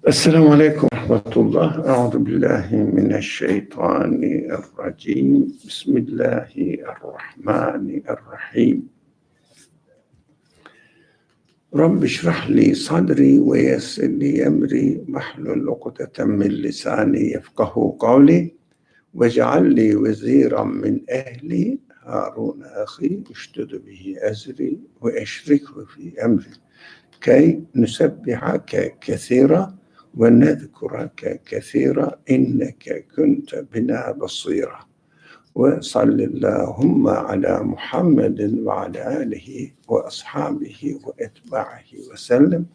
السلام عليكم ورحمة الله. أعوذ بالله من الشيطان الرجيم. بسم الله الرحمن الرحيم. رب اشرح لي صدري ويسر لي أمري واحلل عقدة من لساني يفقه قولي واجعل لي وزيرا من أهلي هارون أخي اشدد به أزري وأشركه في أمري كي نسبحك كثيرا ونذكرك كثيرا إنك كنت بنا بصيرا وصل اللهم على محمد وعلى آله وأصحابه وأتباعه وسلم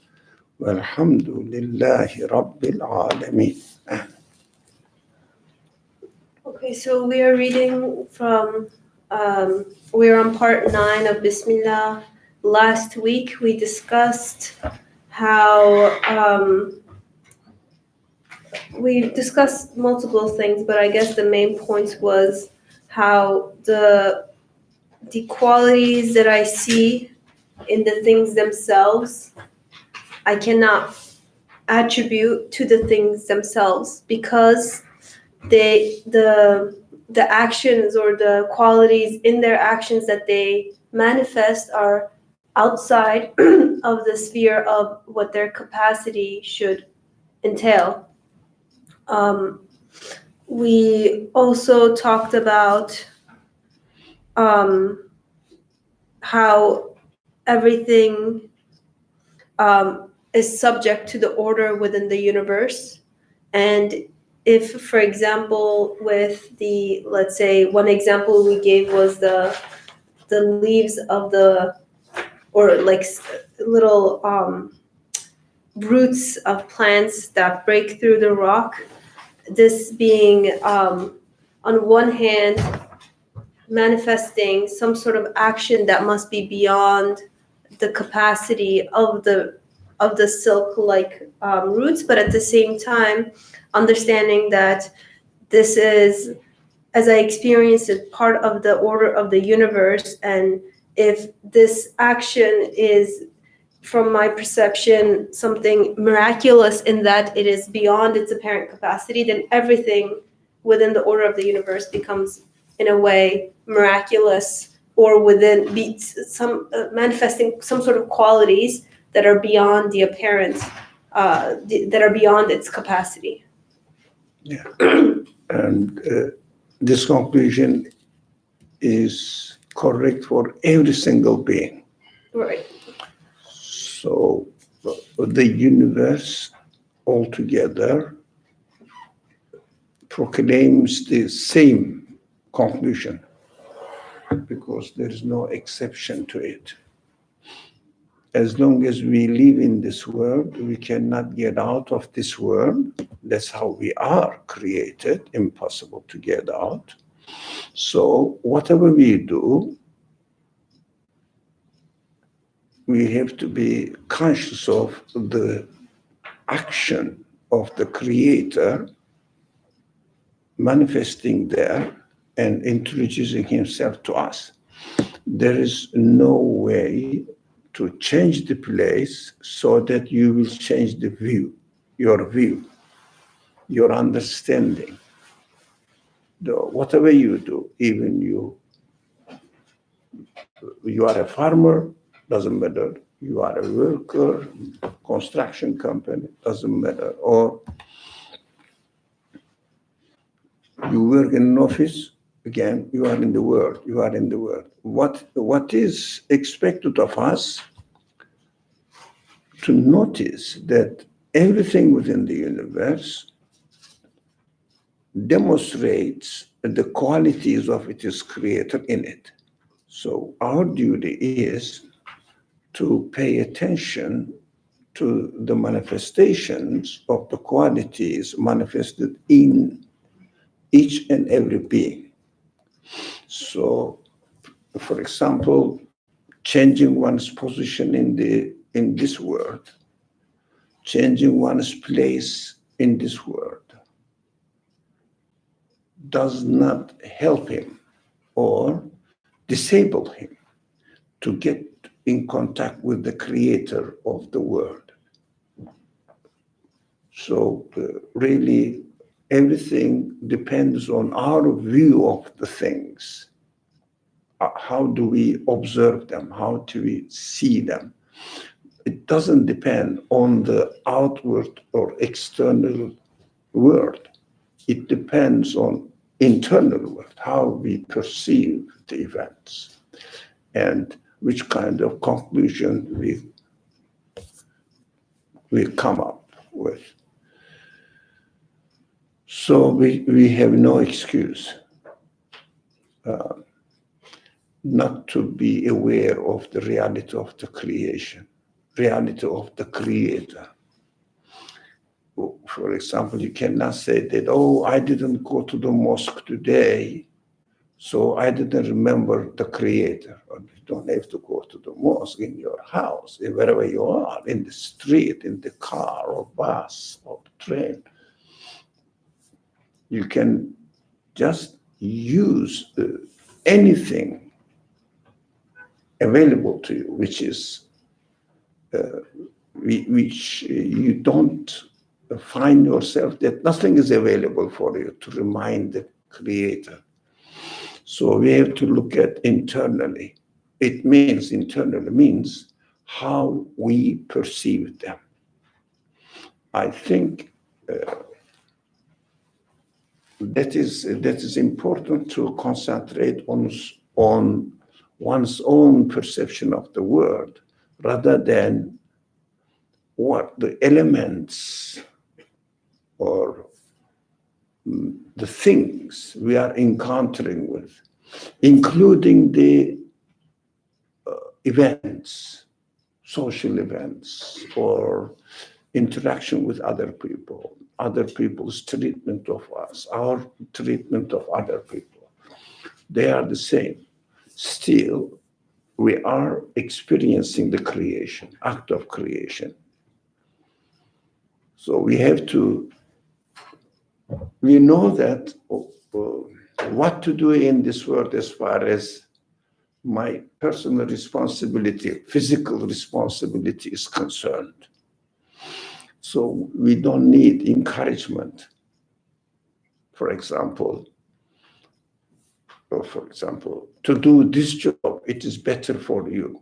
والحمد لله رب العالمين. Okay, so we are reading from, we're on part 9 of Bismillah. Last week we discussed how, we discussed multiple things, but I guess the main point was how the qualities that I see in the things themselves, I cannot attribute to the things themselves because the actions or the qualities in their actions that they manifest are outside of the sphere of what their capacity should entail. We also talked about how everything is subject to the order within the universe. And if, for example, with the, let's say, one example we gave was the leaves of the, or like little roots of plants that break through the rock, this being on one hand manifesting some sort of action that must be beyond the capacity of the silk-like roots, but at the same time understanding that this is, as I experienced it, part of the order of the universe, and if this action is, from my perception, something miraculous in that it is beyond its apparent capacity, then everything within the order of the universe becomes, in a way, miraculous, or within some manifesting some sort of qualities that are beyond the apparent, that are beyond its capacity. Yeah, and this conclusion is correct for every single being. Right. So the universe altogether proclaims the same conclusion because there is no exception to it. As long as we live in this world, we cannot get out of this world. That's how we are created, impossible to get out. So whatever we do, we have to be conscious of the action of the Creator manifesting there and introducing himself to us. There is no way to change the place so that you will change the view, your understanding. Whatever you do, even you are a farmer, doesn't matter. You are a worker, construction company, doesn't matter. Or you work in an office, again, you are in the world. What is expected of us to notice that everything within the universe demonstrates the qualities of its creator in it. So our duty is to pay attention to the manifestations of the qualities manifested in each and every being. So, for example, changing one's position in this world, changing one's place in this world, does not help him or disable him to get in contact with the creator of the world. So really, everything depends on our view of the things. How do we observe them? How do we see them? It doesn't depend on the outward or external world. It depends on internal world, how we perceive the events and which kind of conclusion we come up with. So we have no excuse not to be aware of the reality of the creation, reality of the creator. For example, you cannot say that, oh, I didn't go to the mosque today, so I didn't remember the creator. Or you don't have to go to the mosque, in your house, wherever you are, in the street, in the car or bus or train. You can just use anything available to you, which is which you don't find yourself that nothing is available for you to remind the creator. So we have to look at internally. Internally means how we perceive them. I think that is important to concentrate on one's own perception of the world rather than what the elements or the things we are encountering with, including the events, social events, or interaction with other people, other people's treatment of us, our treatment of other people. They are the same. Still, we are experiencing the creation, act of creation. So we know that what to do in this world as far as my personal responsibility, physical responsibility is concerned. So we don't need encouragement. For example, to do this job, it is better for you,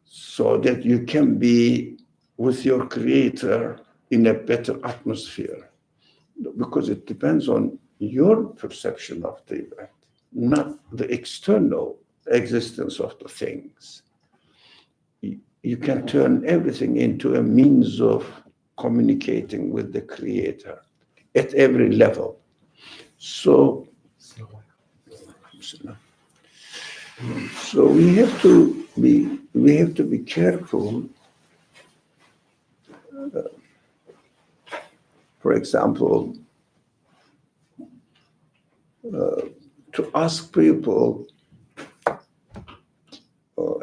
so that you can be with your creator in a better atmosphere. Because it depends on your perception of the event, not the external existence of the things. You can turn everything into a means of communicating with the creator at every level. So we have to be careful. For example, to ask people,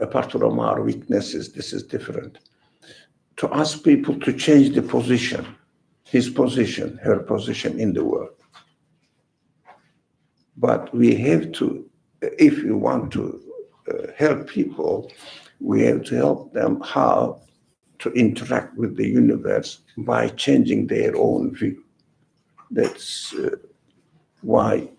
apart from our weaknesses, this is different, to ask people to change the position, his position, her position in the world. But we have to, if we want to help people, we have to help them how to interact with the universe by changing their own view. That's why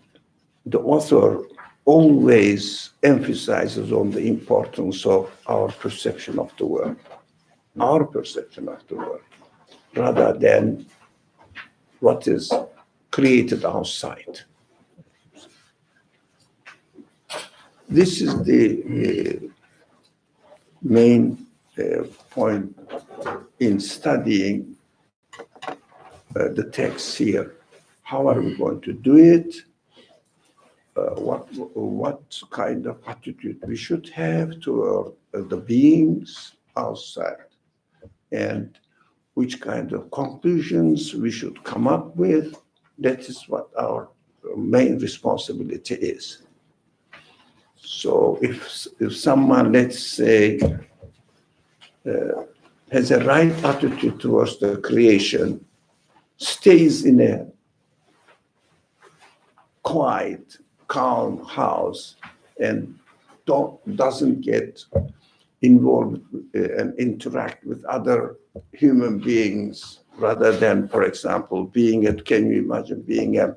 the author always emphasizes on the importance of our perception of the world, rather than what is created outside. This is the main point in studying the text here. How are we going to do it? What kind of attitude we should have toward the beings outside, and which kind of conclusions we should come up with. That is what our main responsibility is. So if someone, let's say, has a right attitude towards the creation, stays in a quiet, calm house, and doesn't get involve and interact with other human beings rather than, for example, can you imagine being a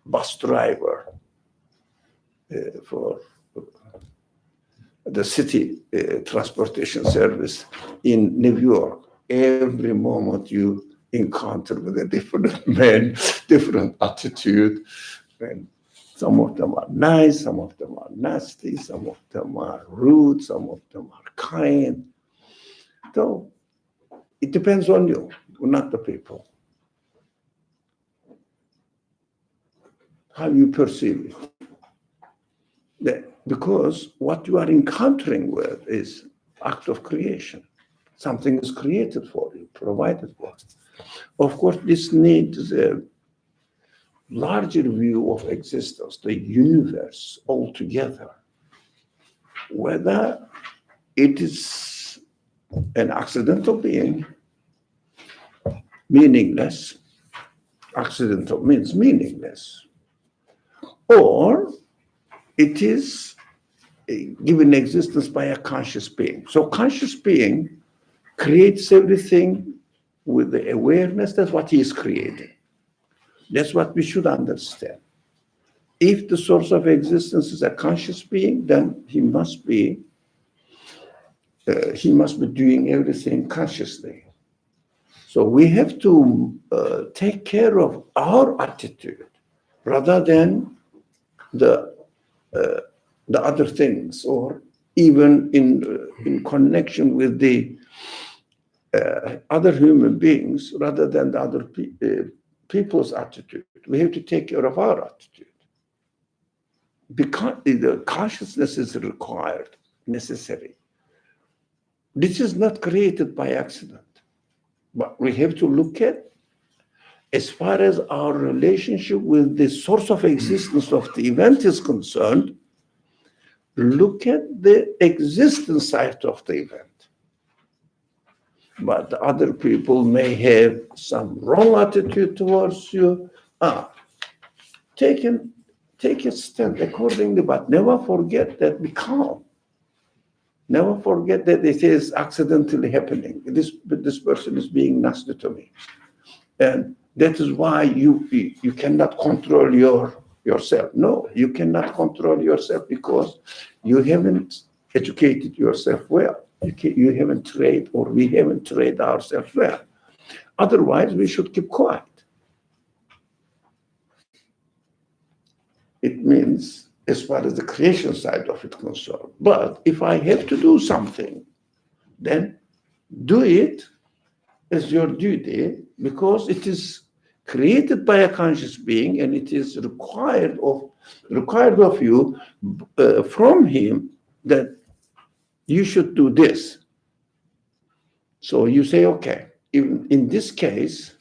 bus driver for the city transportation service in New York? Every moment you encounter with a different man, different attitude, and some of them are nice, some of them are nasty, some of them are rude, some of them are kind. So it depends on you, not the people. How you perceive it. Because what you are encountering with is act of creation. Something is created for you, provided for. Of course, this needs a larger view of existence, the universe altogether. Whether it is an accidental being, meaningless, accidental means meaningless, or it is given existence by a conscious being. So conscious being creates everything with the awareness that what he is creating. That's what we should understand. If the source of existence is a conscious being, then he must be doing everything consciously. So we have to take care of our attitude rather than the other things, or even in connection with the other human beings rather than the other people's attitude. We have to take care of our attitude. Because the consciousness is required, necessary. This is not created by accident, but we have to look at, as far as our relationship with the source of existence of the event is concerned, look at the existence side of the event. But other people may have some wrong attitude towards you. Take a stand accordingly, but never forget that be calm. Never forget that it is accidentally happening. This person is being nasty to me. And that is why you cannot control yourself. No, you cannot control yourself because you haven't educated yourself well. You haven't trained, or we haven't trained ourselves well. Otherwise, we should keep quiet. It means, as far as the creation side of it concerned. But if I have to do something, then do it as your duty, because it is created by a conscious being, and it is required of you from him that you should do this. So you say, okay, in this case,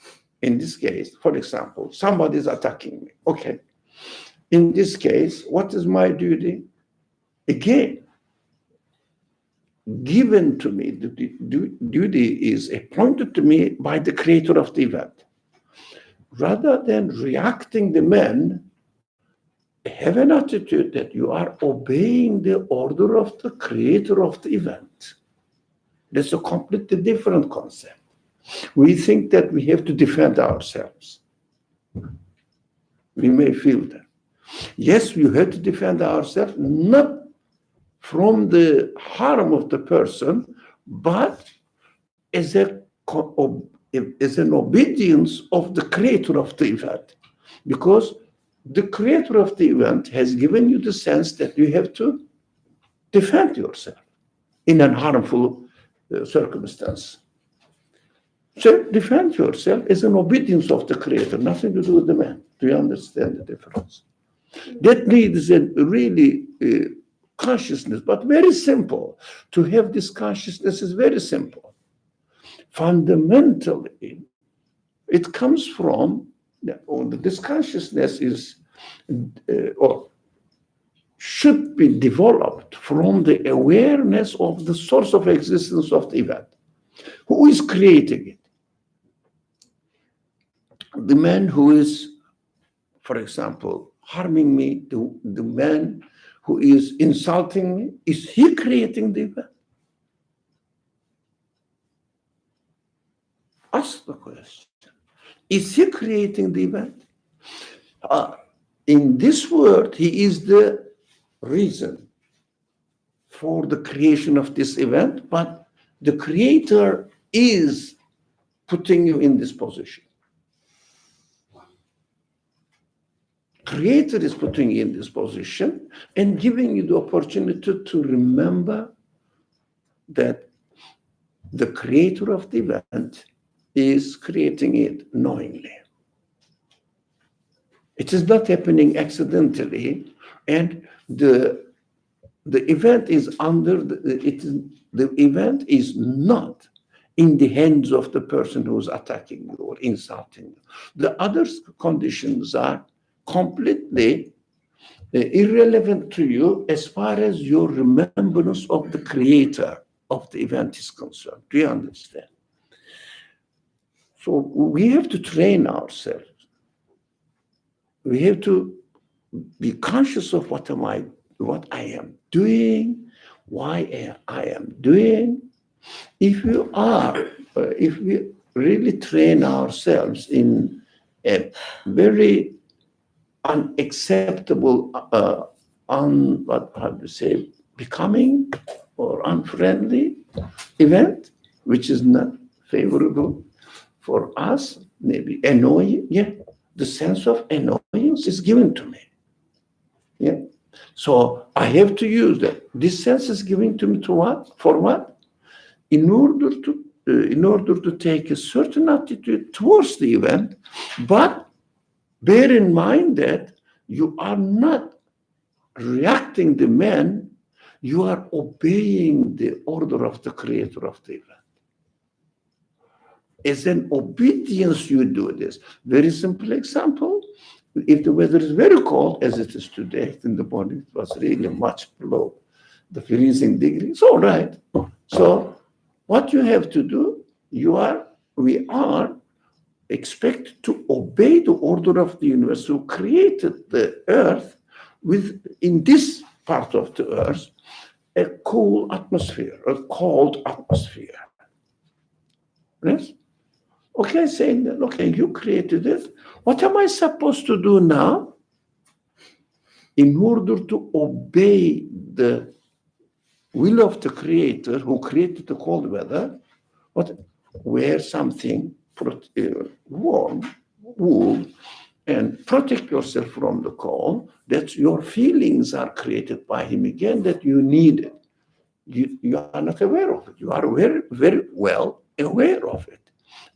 for example, somebody is attacking me. Okay. In this case, what is my duty? Again, given to me, the duty is appointed to me by the creator of the event. Rather than reacting the man, have an attitude that you are obeying the order of the creator of the event. That's a completely different concept. We think that we have to defend ourselves. We may feel that. Yes, we have to defend ourselves, not from the harm of the person, but as an obedience of the creator of the event. Because the creator of the event has given you the sense that you have to defend yourself in a harmful circumstance. So defend yourself as an obedience of the creator, nothing to do with the man. Do you understand the difference? That needs a really consciousness, but very simple. To have this consciousness is very simple. Fundamentally, it comes from, this consciousness is, or should be developed from the awareness of the source of existence of the event. Who is creating it? The man who is, for example, harming me, the man who is insulting me, is he creating the event? ask the question, is he creating the event? In this world, he is the reason for the creation of this event, but the creator is putting you in this position. Creator is putting you in this position and giving you the opportunity to remember that the creator of the event is creating it knowingly. It is not happening accidentally, and the event is the event is not in the hands of the person who is attacking you or insulting you. The other conditions are completely irrelevant to you as far as your remembrance of the creator of the event is concerned. Do you understand? So we have to train ourselves. We have to be conscious of what I am doing, why I am doing. If we really train ourselves in a very unacceptable, becoming or unfriendly event, which is not favorable for us, maybe annoying. Yeah, the sense of annoyance is given to me. Yeah, so I have to use that. This sense is given to me to what? For what? In order to take a certain attitude towards the event, but bear in mind that you are not reacting the man, you are obeying the order of the creator of the event. As an obedience, you do this. Very simple example. If the weather is very cold, as it is today, in the morning it was really much below the freezing degrees. All right. So what you have to do, we are expected to obey the order of the universe who created the earth in this part of the earth, a cool atmosphere, a cold atmosphere. Yes? Okay, saying that, okay, you created it. What am I supposed to do now in order to obey the will of the creator who created the cold weather? Wear something warm, wool, and protect yourself from the cold, that your feelings are created by him again, that you need it. You are not aware of it. You are very, very well aware of it.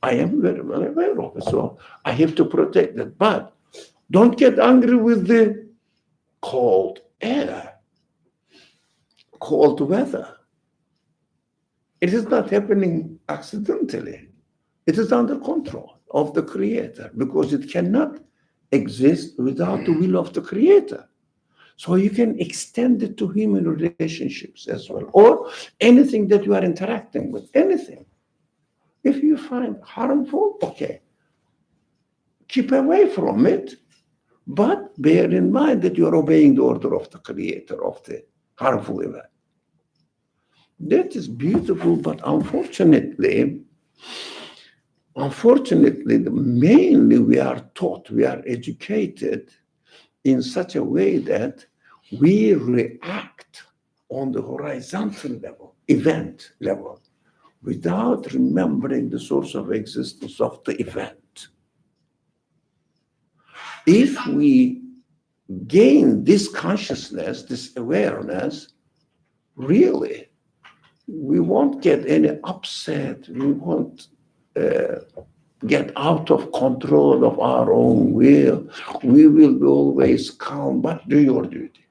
I am very well aware of it. So I have to protect it. But don't get angry with the cold air, cold weather. It is not happening accidentally. It is under control of the creator, because it cannot exist without the will of the creator. So you can extend it to human relationships as well, or anything that you are interacting with, anything. If you find harmful, okay, keep away from it, but bear in mind that you are obeying the order of the creator of the harmful event. That is beautiful, but unfortunately, mainly we are taught, we are educated in such a way that we react on the horizontal level, event level, without remembering the source of existence of the event. If we gain this consciousness, this awareness, really, we won't get any upset, we won't get out of control of our own will. We will be always calm, but do your duty.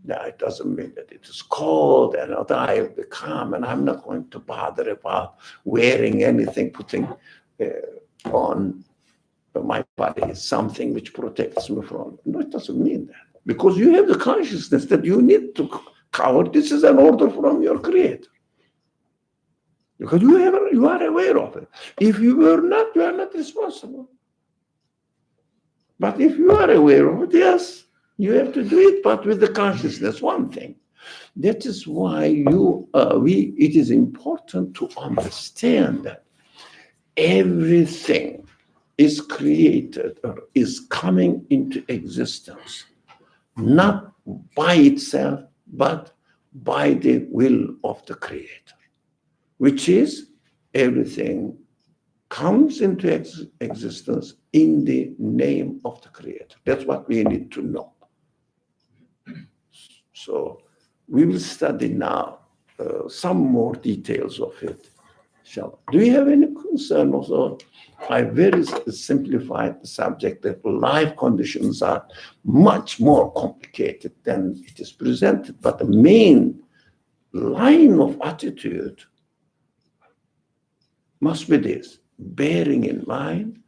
Now, it doesn't mean that it is cold and I will be calm and I'm not going to bother about wearing anything, putting on my body something which protects me from. No, it doesn't mean that. Because you have the consciousness that you need to cover. This is an order from your creator. Because you are aware of it. If you were not, you are not responsible. But if you are aware of it, yes, you have to do it, but with the consciousness, one thing. That is why it is important to understand that everything is created or is coming into existence, not by itself, but by the will of the Creator, which is everything comes into existence in the name of the Creator. That's what we need to know. So we will study now some more details of it. Do you have any concern also? I very simplified the subject that life conditions are much more complicated than it is presented, but the main line of attitude must be this, bearing in mind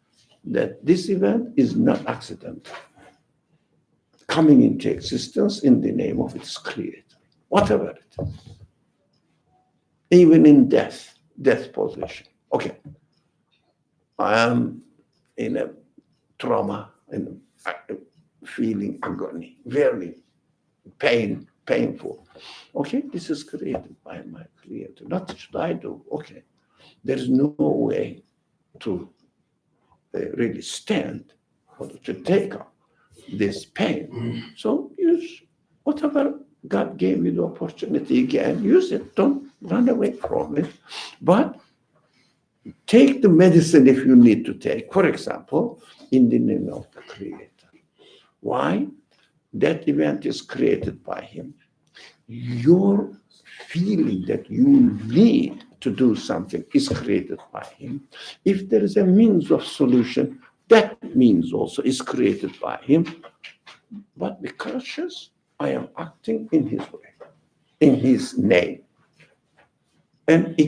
that this event is not accidental, coming into existence in the name of its creator, whatever it is, even in death position. Okay, I am in a trauma and feeling agony, very painful. Okay, this is created by my creator. What should I do? Okay, there is no way to really stand or to take up this pain. So use whatever God gave you the opportunity again, use it. Don't run away from it. But take the medicine if you need to take, for example, in the name of the Creator. Why? That event is created by Him. Your feeling that you need to do something is created by Him. If there is a means of solution, that means also is created by Him. But be cautious, I am acting in His way, in His name. And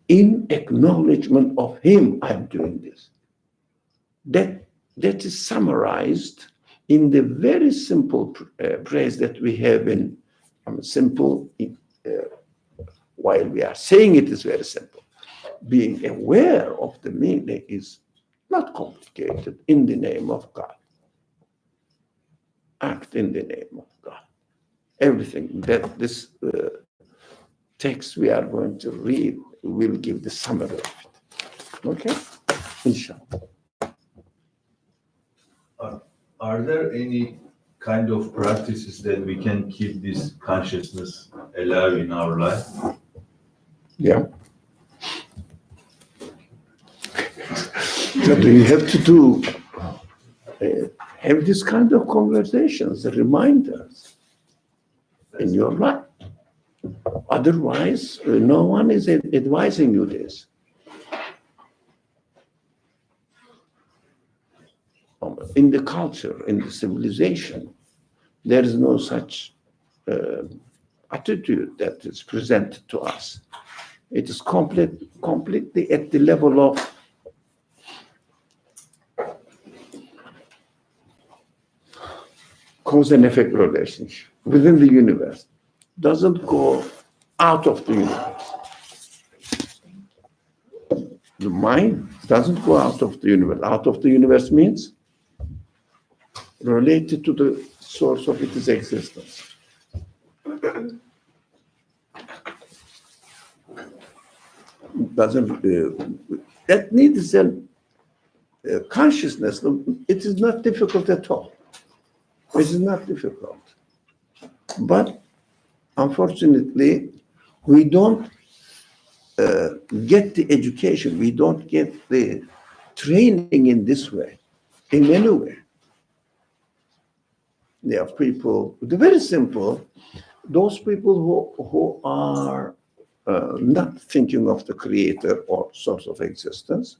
in acknowledgement of Him, I am doing this. That is summarized in the very simple phrase that we have in simple, while we are saying it is very simple. Being aware of the meaning is not complicated. In the name of God. Act in the name of God. Everything that this text we are going to read will give the summary of it. Okay? Inshallah. Are there any kind of practices that we can keep this consciousness alive in our life? Yeah. So you have to do, have this kind of conversations, reminders in your life. Otherwise, no one is advising you this. In the culture, in the civilization, there is no such attitude that is presented to us. It is completely at the level of cause and effect relationship within the universe. Doesn't go out of the universe. The mind doesn't go out of the universe. Out of the universe means related to the source of its existence. Doesn't that needs a consciousness. It is not difficult at all. It is not difficult, but unfortunately, we don't get the education. We don't get the training in this way, in any way. There are people, they're very simple, those people who are not thinking of the creator or source of existence,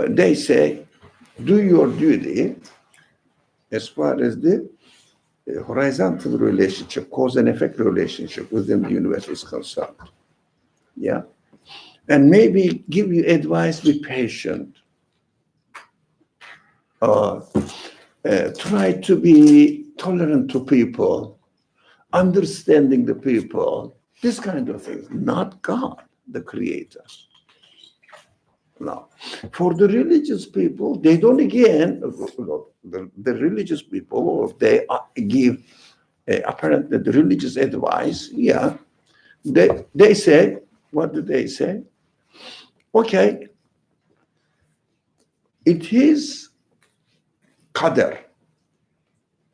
they say, do your duty as far as the horizontal relationship, cause and effect relationship within the universe is concerned. Yeah. And maybe give you advice, be patient. Try to be tolerant to people, understanding the people, this kind of things, not God, the creator. Now, for the religious people, they don't again, the religious people, they give apparently the religious advice, yeah, they say, what do they say? Okay, it is qadr.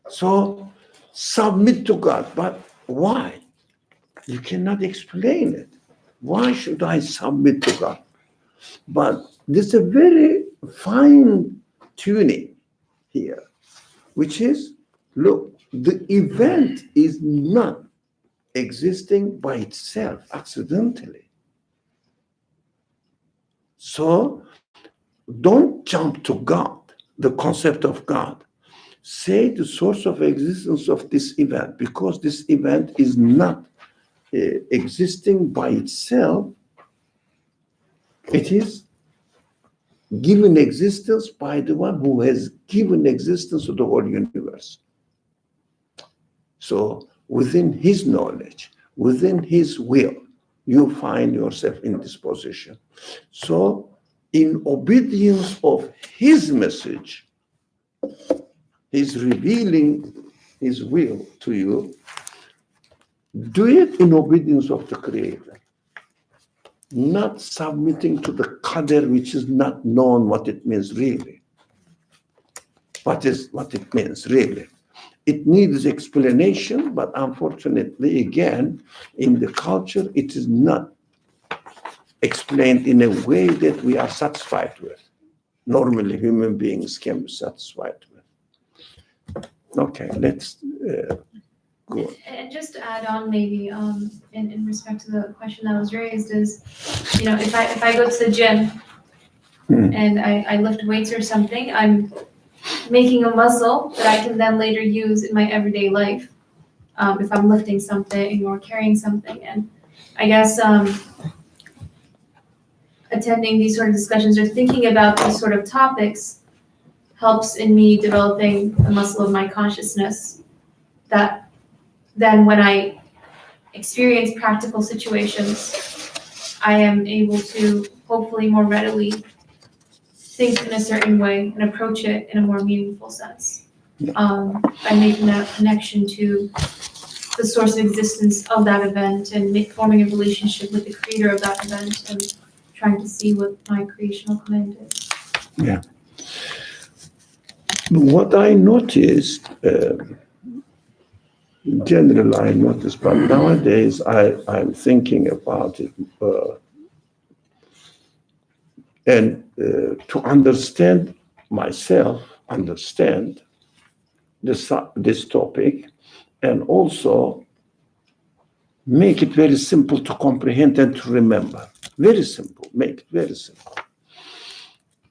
So submit to God. But why? You cannot explain it. Why should I submit to God? But there's a very fine tuning here, which is, look, the event is not existing by itself accidentally. So don't jump to God, the concept of God. Say the source of existence of this event, because this event is not existing by itself. It is given existence by the one who has given existence to the whole universe. So within his knowledge, within his will, you find yourself in this position. So in obedience of his message, he's revealing his will to you. Do it in obedience of the Creator, not submitting to the qadr, which is not known what it means really. What it means really? It needs explanation, but unfortunately, again, in the culture, it is not explained in a way that we are satisfied with. Normally, human beings can be satisfied with. Okay, let's go on. And just to add on, maybe in respect to the question that was raised, is, you know, if I go to the gym and I lift weights or something, I'm making a muscle that I can then later use in my everyday life, if I'm lifting something or carrying something. And I guess attending these sort of discussions or thinking about these sort of topics helps in me developing the muscle of my consciousness, that then when I experience practical situations, I am able to hopefully more readily think in a certain way and approach it in a more meaningful sense, by making that connection to the source of existence of that event and forming a relationship with the creator of that event and trying to see what my creational command is. Yeah. What I noticed, in general, I noticed, but nowadays I'm thinking about it, and to understand myself, understand this topic, and also make it very simple to comprehend and to remember. Very simple, make it very simple.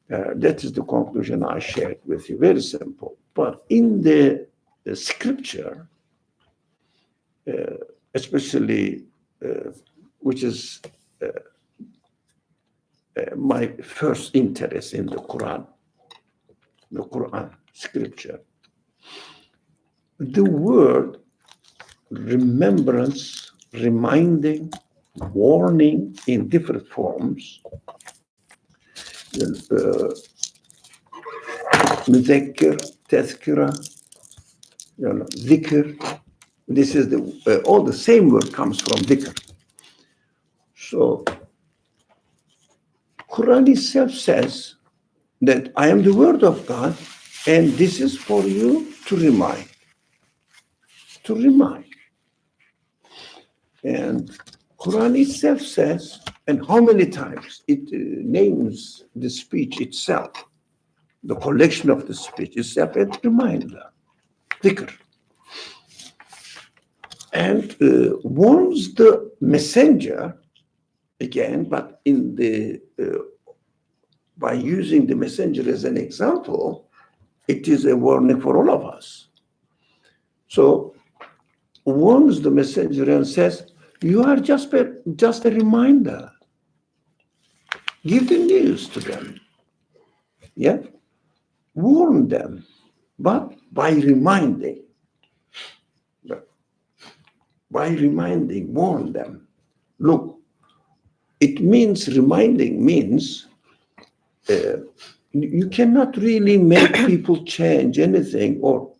That is the conclusion I shared with you, very simple. But in the scripture, especially, which is my first interest in the Quran scripture, the word remembrance, reminding, warning in different forms, مذكر, tazkira, dhikr. This is all the same word comes from dhikr. So Quran itself says that I am the word of God, and this is for you to remind. To remind. And Quran itself says, and how many times it names the speech itself, the collection of the speech itself, and reminder, dhikr. And warns the messenger, again, but in the by using the messenger as an example, it is a warning for all of us. So warns the messenger and says, you are just a reminder. Give the news to them. Yeah? Warn them, but by reminding. By reminding, warn them. Look, it means, reminding means you cannot really make people change anything, or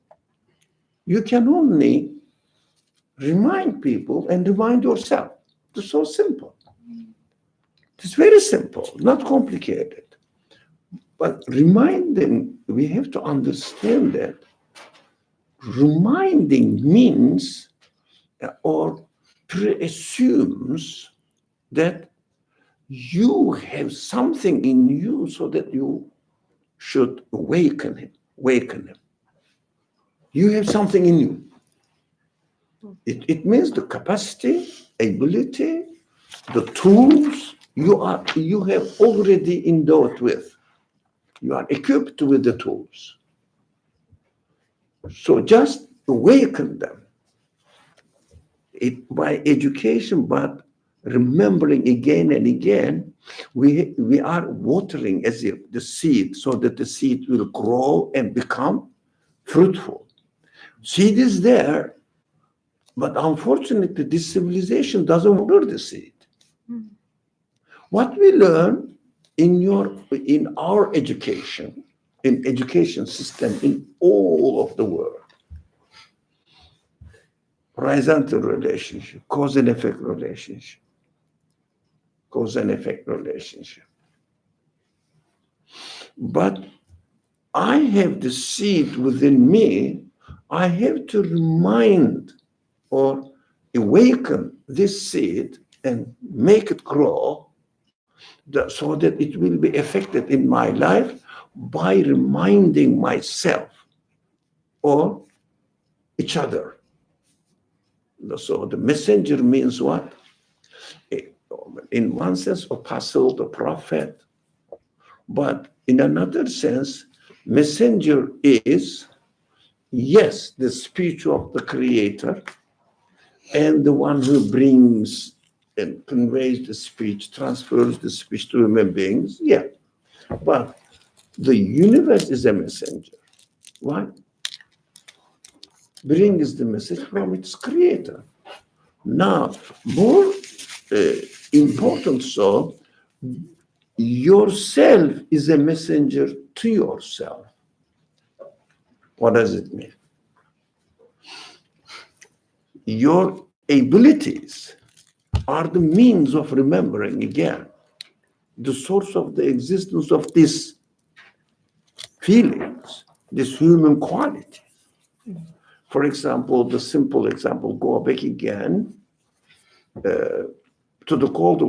you can only remind people and remind yourself. It's so simple. It's very simple, not complicated. But reminding, we have to understand that reminding means or preassumes that you have something in you so that you should awaken him. You have something in you. It means the capacity, ability, the tools you have already endowed with. You are equipped with the tools. So just awaken them. By education, but remembering again and again, we are watering as if the seed, so that the seed will grow and become fruitful. Seed is there, but unfortunately, this civilization doesn't water the seed. What we learn in our education, in education system in all of the world, horizontal relationship, cause and effect relationship. But I have the seed within me. I have to remind or awaken this seed and make it grow so that it will be affected in my life by reminding myself or each other. So the messenger means what? In one sense, apostle, the prophet. But in another sense, messenger is, yes, the speech of the Creator and the one who brings and conveys the speech, transfers the speech to human beings. Yeah. But the universe is a messenger. Why? Brings the message from its Creator. Now, more important so, yourself is a messenger to yourself. What does it mean? Your abilities are the means of remembering again the source of the existence of these feelings, this human quality. For example, the simple example, go back again to the cold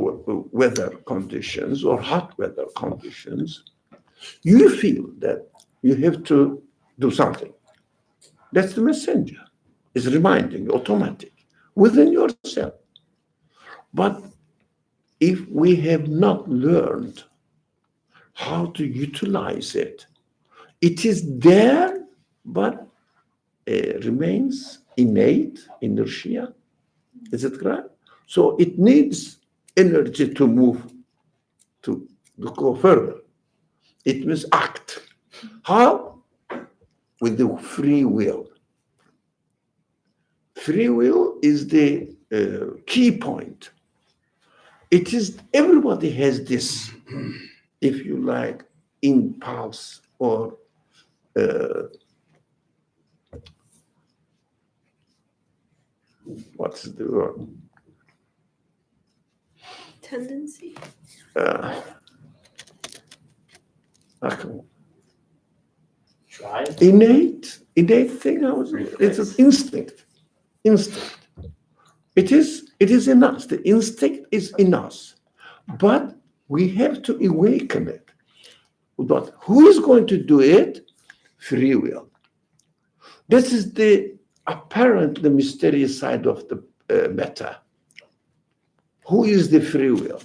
weather conditions or hot weather conditions. You feel that you have to do something. That's the messenger. It's reminding, automatic, within yourself. But if we have not learned how to utilize it, it is there, but remains innate, inertia. Is it correct? So it needs energy to move, to go further. It must act. How? With the free will. Free will is the key point. It is, everybody has this, if you like, impulse or what's the word? Tendency. Drive? Innate thing. It's an instinct. It is in us. The instinct is in us, but we have to awaken it. But who is going to do it? Free will. This is the apparently mysterious side of the matter. Who is the free will?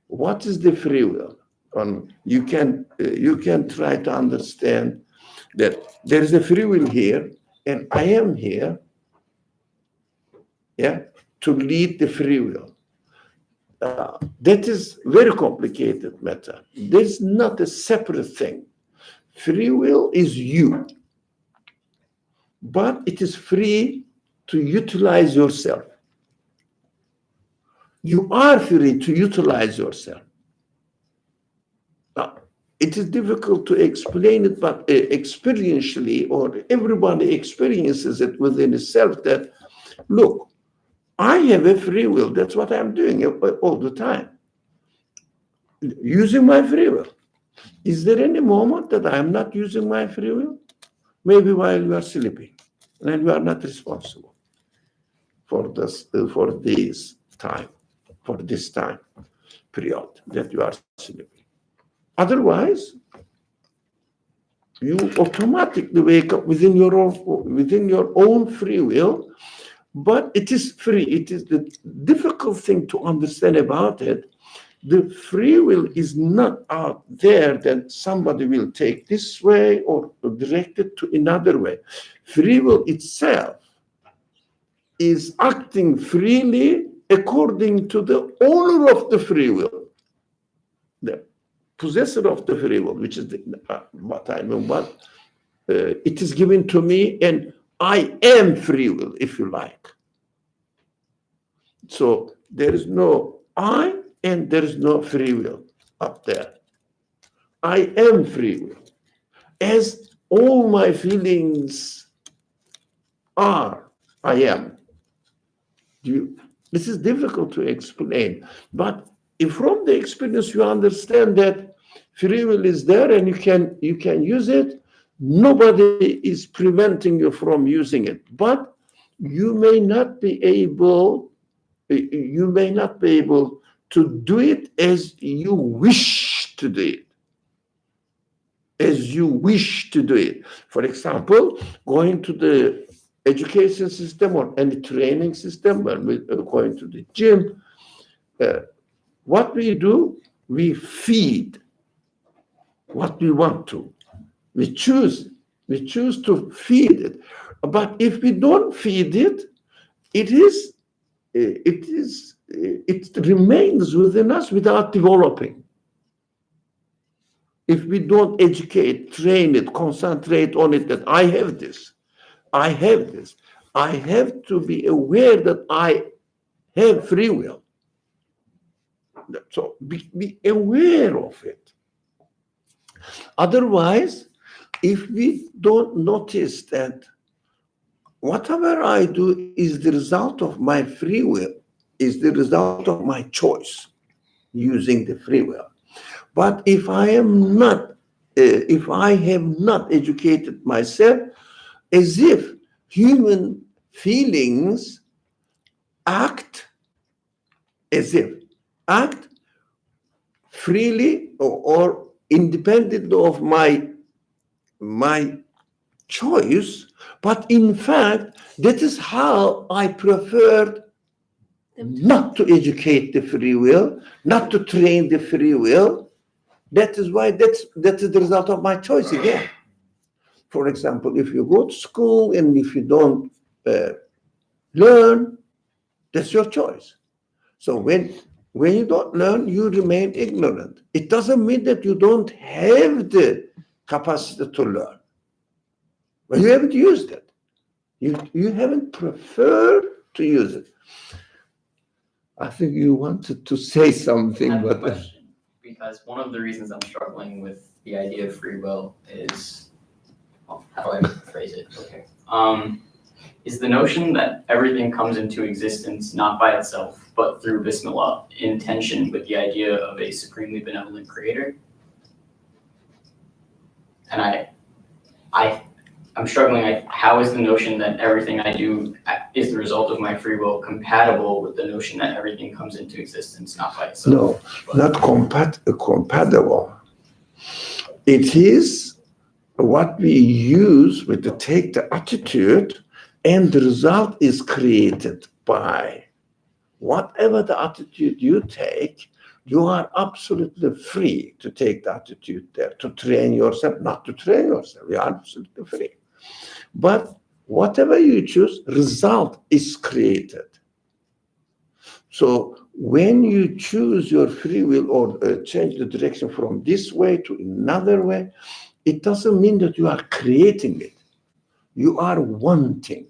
What is the free will? You can try to understand that there is a free will here, and I am here, to lead the free will. That is very complicated matter. There's not a separate thing. Free will is you, but it is free to utilize yourself. You are free to utilize yourself. It is difficult to explain it, but experientially, or everybody experiences it within itself that, look, I have a free will. That's what I'm doing all the time, using my free will. Is there any moment that I am not using my free will? Maybe while you are sleeping, and you are not responsible for this time period that you are sleeping. Otherwise, you automatically wake up within your own free will, but it is free. It is the difficult thing to understand about it. The free will is not out there that somebody will take this way or direct it to another way. Free will itself is acting freely according to the owner of the free will, the possessor of the free will, which is what I mean. But it is given to me, and I am free will, if you like. So there is no I, and there is no free will up there. I am free will, as all my feelings are. I am. This is difficult to explain, but if from the experience you understand that free will is there and you can use it, nobody is preventing you from using it. But you may not be able to do it as you wish to do it. As you wish to do it. For example, going to the education system or any training system, when we're going to the gym, what we do, we feed what we want to. We choose to feed it. But if we don't feed it, it remains within us without developing. If we don't educate, train it, concentrate on it, that I have this, I have to be aware that I have free will. So be aware of it. Otherwise, if we don't notice that whatever I do is the result of my free will, is the result of my choice using the free will. But if I have not educated myself, as if human feelings act freely or independent of my choice, but in fact, that is how I preferred not to educate the free will, not to train the free will. That is why that is the result of my choice again. For example, if you go to school and if you don't learn, that's your choice. So when you don't learn, you remain ignorant. It doesn't mean that you don't have the capacity to learn. But you haven't used it. You haven't preferred to use it. I think you wanted to say something, I have a but question, because one of the reasons I'm struggling with the idea of free will is, well, how do I phrase it? Okay. Is the notion that everything comes into existence not by itself, but through Bismillah, in tension with the idea of a supremely benevolent creator? And I'm struggling. How is the notion that everything I do is the result of my free will compatible with the notion that everything comes into existence not by itself? no, not compatible. It is what we use with take the attitude, and the result is created by whatever the attitude you take. You are absolutely free to take the attitude there, to train yourself, not to train yourself. You are absolutely free. But whatever you choose, result is created. So when you choose your free will or change the direction from this way to another way, it doesn't mean that you are creating it. You are wanting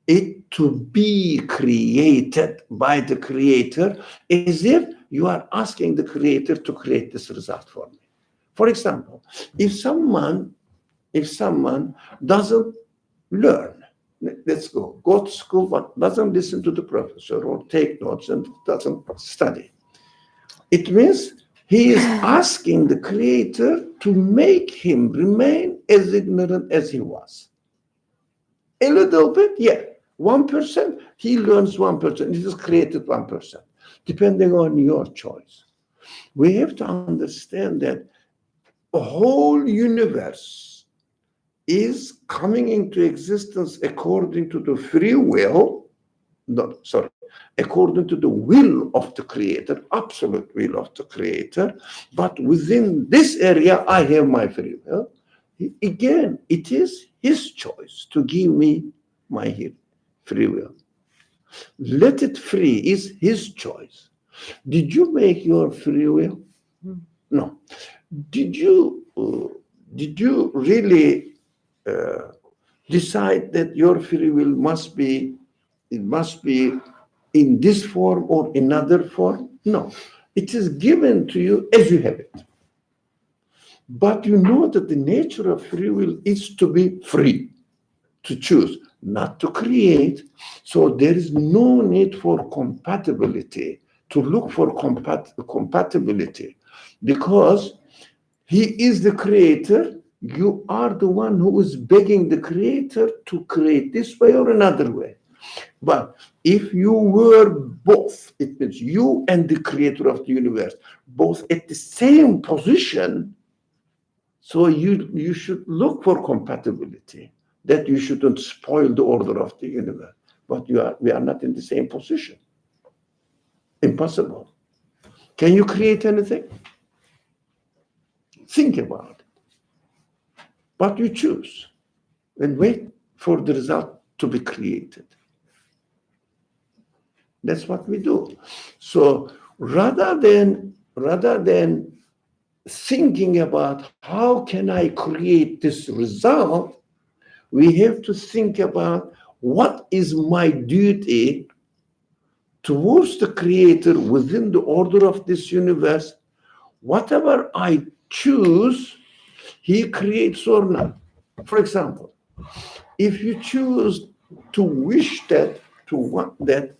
it to be created by the creator, as if you are asking the creator to create this result for me. For example, if someone doesn't learn, let's go to school, but doesn't listen to the professor or take notes and doesn't study, it means He is asking the Creator to make him remain as ignorant as he was. A little bit, yeah. 1%, he learns 1%. He just created 1%, depending on your choice. We have to understand that a whole universe is coming into existence according to the free will, according to the will of the Creator, absolute will of the Creator. But within this area, I have my free will. Again, it is his choice to give me my free will. Let it free is his choice. Did you make your free will? No. Did you really decide that your free will must be in this form or another form? No. It is given to you as you have it. But you know that the nature of free will is to be free, to choose, not to create. So there is no need for compatibility, to look for compatibility, because he is the Creator. You are the one who is begging the Creator to create this way or another way. But if you were both, it means you and the Creator of the universe, both at the same position, so you should look for compatibility, that you shouldn't spoil the order of the universe. But we are not in the same position. Impossible. Can you create anything? Think about it. But you choose and wait for the result to be created. That's what we do. So rather than thinking about how can I create this result, we have to think about what is my duty towards the Creator within the order of this universe. Whatever I choose, he creates or not. For example, if you choose to wish that, to want that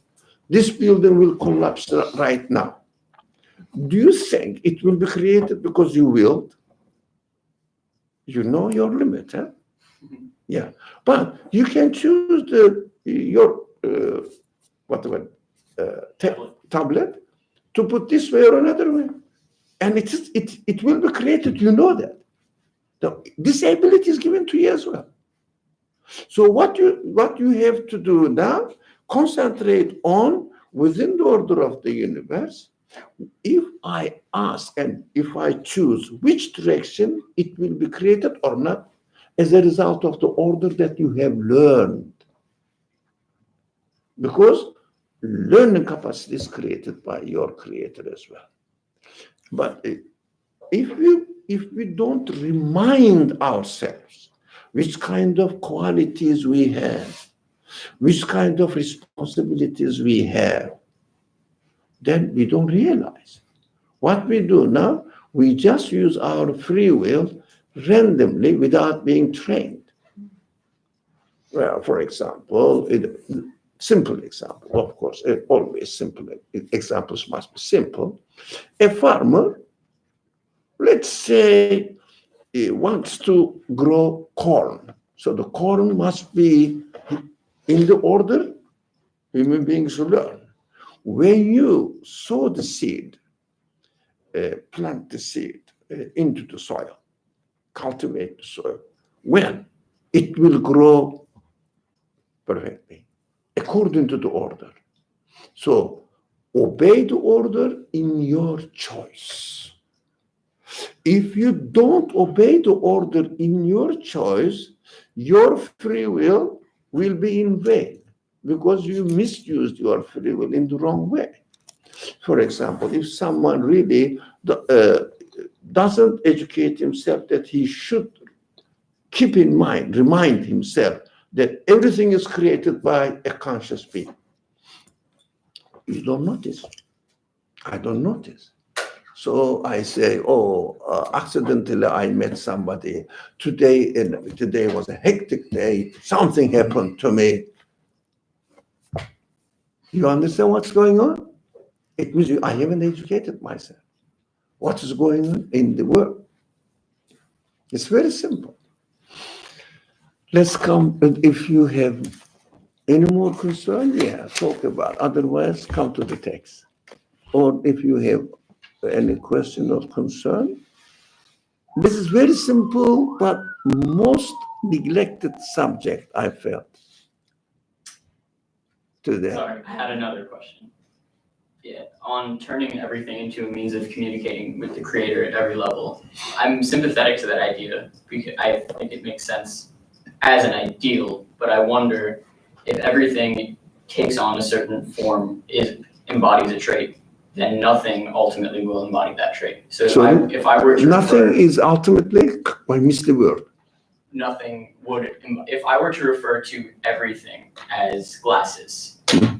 this building will collapse right now, do you think it will be created because you willed? You know your limit, huh? Yeah. But you can choose your tablet to put this way or another way. And it will be created, you know that. This ability is given to you as well. So what you have to do now, concentrate on within the order of the universe. If I ask and if I choose which direction it will be created or not, as a result of the order that you have learned. Because learning capacity is created by your Creator as well. But if we don't remind ourselves which kind of qualities we have, which kind of responsibilities we have, then we don't realize. What we do now, we just use our free will randomly without being trained. Well, for example, simple example, of course, always simple examples must be simple. A farmer, let's say, he wants to grow corn. So the corn must be in the order human beings learn. When you sow the seed, plant the seed into the soil, cultivate the soil, when it will grow perfectly, according to the order. So obey the order in your choice. If you don't obey the order in your choice, your free will be in vain because you misused your free will in the wrong way. For example, if someone really doesn't educate himself that he should keep in mind, remind himself that everything is created by a conscious being, you don't notice. I don't notice. So I say, accidentally I met somebody today, and today was a hectic day. Something happened to me. You understand what's going on? It means I haven't educated myself. what is going on in the world. It's very simple. Let's come, if you have any more concern, yeah, talk about. Otherwise, come to the text. Or if you have any question or concern, this is very simple, but most neglected subject, I felt, today. Sorry, I had another question. Yeah, on turning everything into a means of communicating with the creator at every level. I'm sympathetic to that idea because I think it makes sense as an ideal, but I wonder if everything takes on a certain form, embodies a trait, then nothing ultimately will embody that trait. So if I were to nothing is ultimately, I missed the word. Nothing would, if I were to refer to everything as glasses,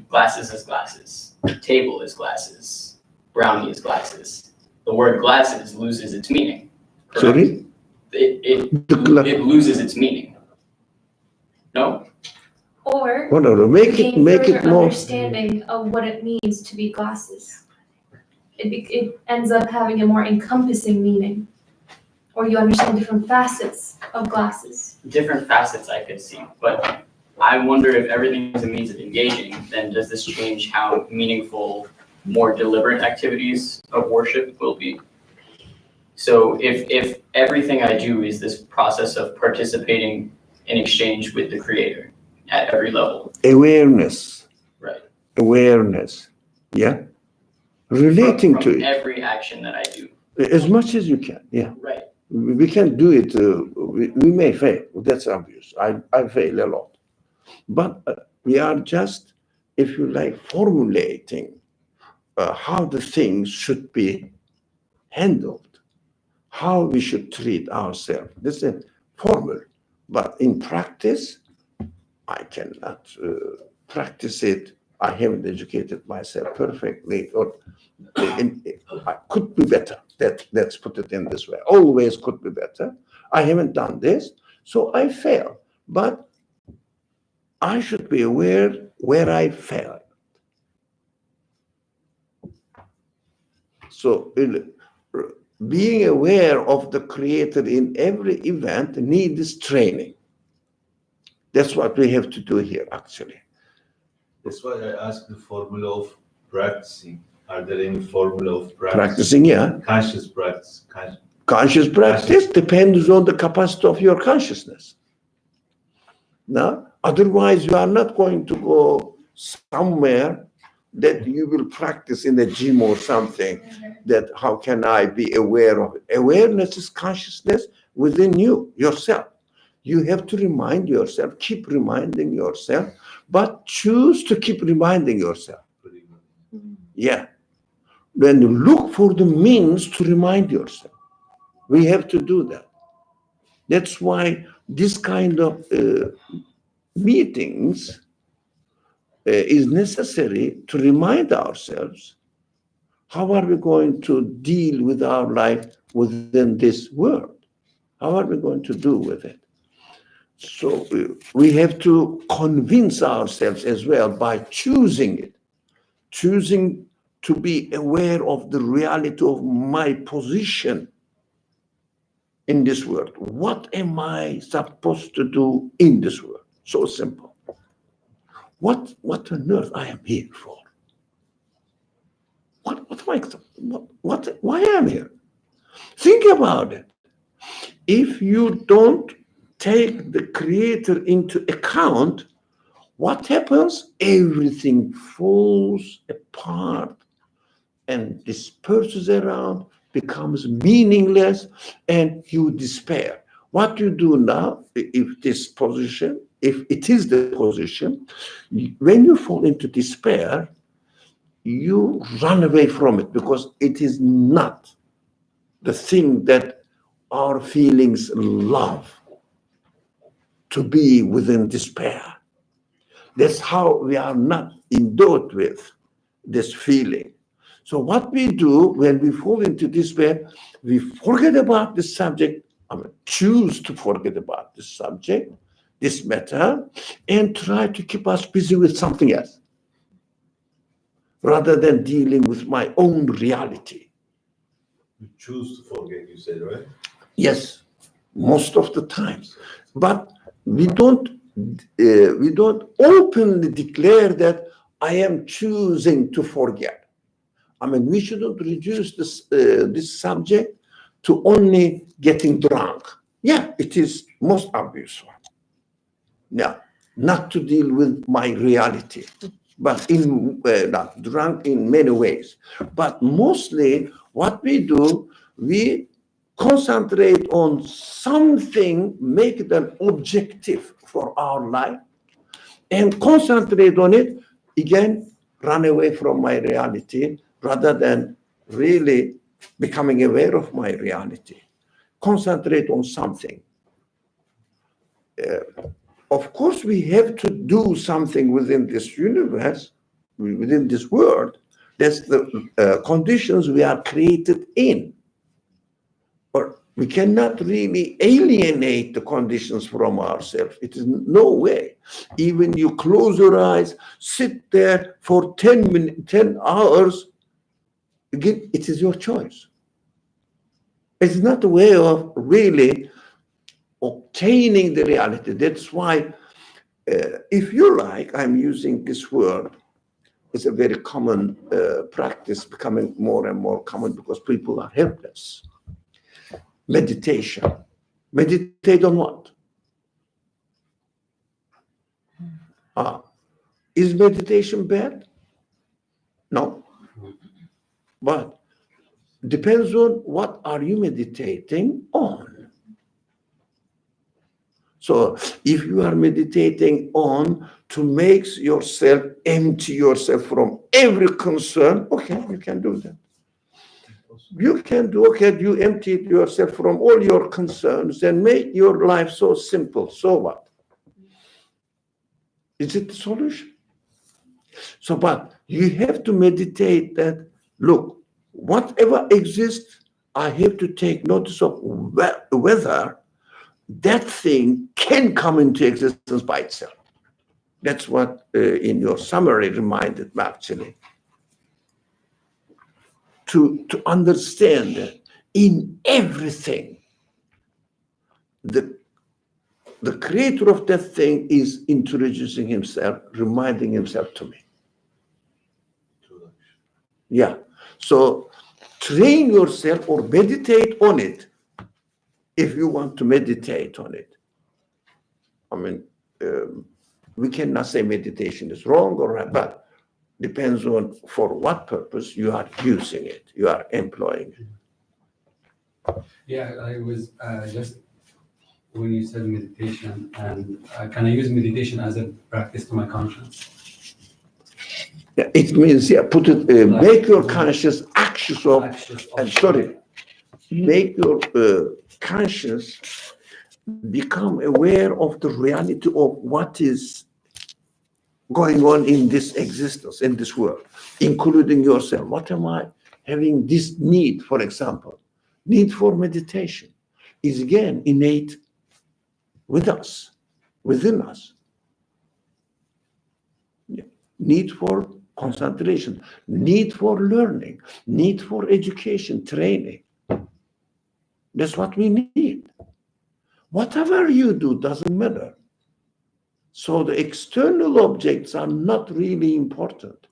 glasses is glasses, table is glasses, brownie is glasses, the word glasses loses its meaning. Correct? Sorry? It loses its meaning. No? Or Whatever, make it more. understanding of what it means to be glasses. It ends up having a more encompassing meaning. Or you understand different facets of glasses. Different facets I could see, but I wonder if everything is a means of engaging, then does this change how meaningful, more deliberate activities of worship will be? So if everything I do is this process of participating in exchange with the creator at every level. Awareness. Right. Awareness. Yeah. Relating from to it. Every action that I do. As much as you can. Yeah. Right. We can do it. We may fail. That's obvious. I fail a lot. But we are just, if you like, formulating how the things should be handled, how we should treat ourselves. This is a formula. But in practice, I cannot practice it. I haven't educated myself perfectly, or I could be better. Let's put it in this way. Always could be better. I haven't done this, so I fail. But I should be aware where I failed. So being aware of the creator in every event needs training. That's what we have to do here, actually. That's why I asked the formula of practicing. Are there any formula of practice? Practicing, yeah. Conscious practice. Conscious practice depends on the capacity of your consciousness. Now, otherwise you are not going to go somewhere that you will practice in a gym or something. That how can I be aware of it? Awareness is consciousness within you, yourself. You have to remind yourself, keep reminding yourself, but choose to keep reminding yourself. Yeah. Then look for the means to remind yourself. We have to do that. That's why this kind of meetings is necessary to remind ourselves how are we going to deal with our life within this world? How are we going to do with it? So we have to convince ourselves as well by choosing it, choosing to be aware of the reality of my position in this world. What am I supposed to do in this world? So simple. What on earth I am here for? Why am I here? Think about it. If you don't take the creator into account, what happens? Everything falls apart and disperses around, becomes meaningless, and you despair. What you do now, if it is the position, when you fall into despair, you run away from it because it is not the thing that our feelings love, to be within despair. That's how we are not endowed with this feeling. So what we do when we fall into despair, we forget about this subject, choose to forget about this subject, this matter, and try to keep us busy with something else, rather than dealing with my own reality. You choose to forget, you said, right? Yes, most of the times. But we don't openly declare that I am choosing to forget. I mean, we shouldn't reduce this subject to only getting drunk. Yeah, it is most obvious one. Yeah, not to deal with my reality, but not drunk in many ways. But mostly what we do, we concentrate on something, make it an objective for our life, and concentrate on it, again, run away from my reality rather than really becoming aware of my reality. Concentrate on something. Of course, we have to do something within this universe, within this world. That's the conditions we are created in. Or we cannot really alienate the conditions from ourselves. It is no way. Even you close your eyes, sit there for 10 minutes, 10 hours, again, it is your choice. It's not a way of really obtaining the reality. That's why, if you like, I'm using this word. It's a very common practice, becoming more and more common because people are helpless. Meditation. Meditate on what? Is meditation bad? No. But depends on what are you meditating on. So if you are meditating on to make yourself, empty yourself from every concern, okay, you can do that. You can do, okay, you empty yourself from all your concerns and make your life so simple. So what? Is it the solution? So, but you have to meditate that, look, whatever exists, I have to take notice of whether that thing can come into existence by itself. That's what in your summary reminded me, actually. To understand that in everything, the creator of that thing is introducing himself, reminding himself to me. Yeah. So train yourself or meditate on it if you want to meditate on it. I mean, we cannot say meditation is wrong or right, but depends on for what purpose you are using it, you are employing it. Yeah, I was just when you said meditation, and can I use meditation as a practice to my conscience? Yeah, it means, yeah, put it, make your conscious actions of, make your conscious become aware of the reality of what is going on in this existence, in this world, including yourself. What am I having this need, for example? Need for meditation is again innate with us, within us. Need for concentration, need for learning, need for education, training. That's what we need. Whatever you do doesn't matter. So the external objects are not really important.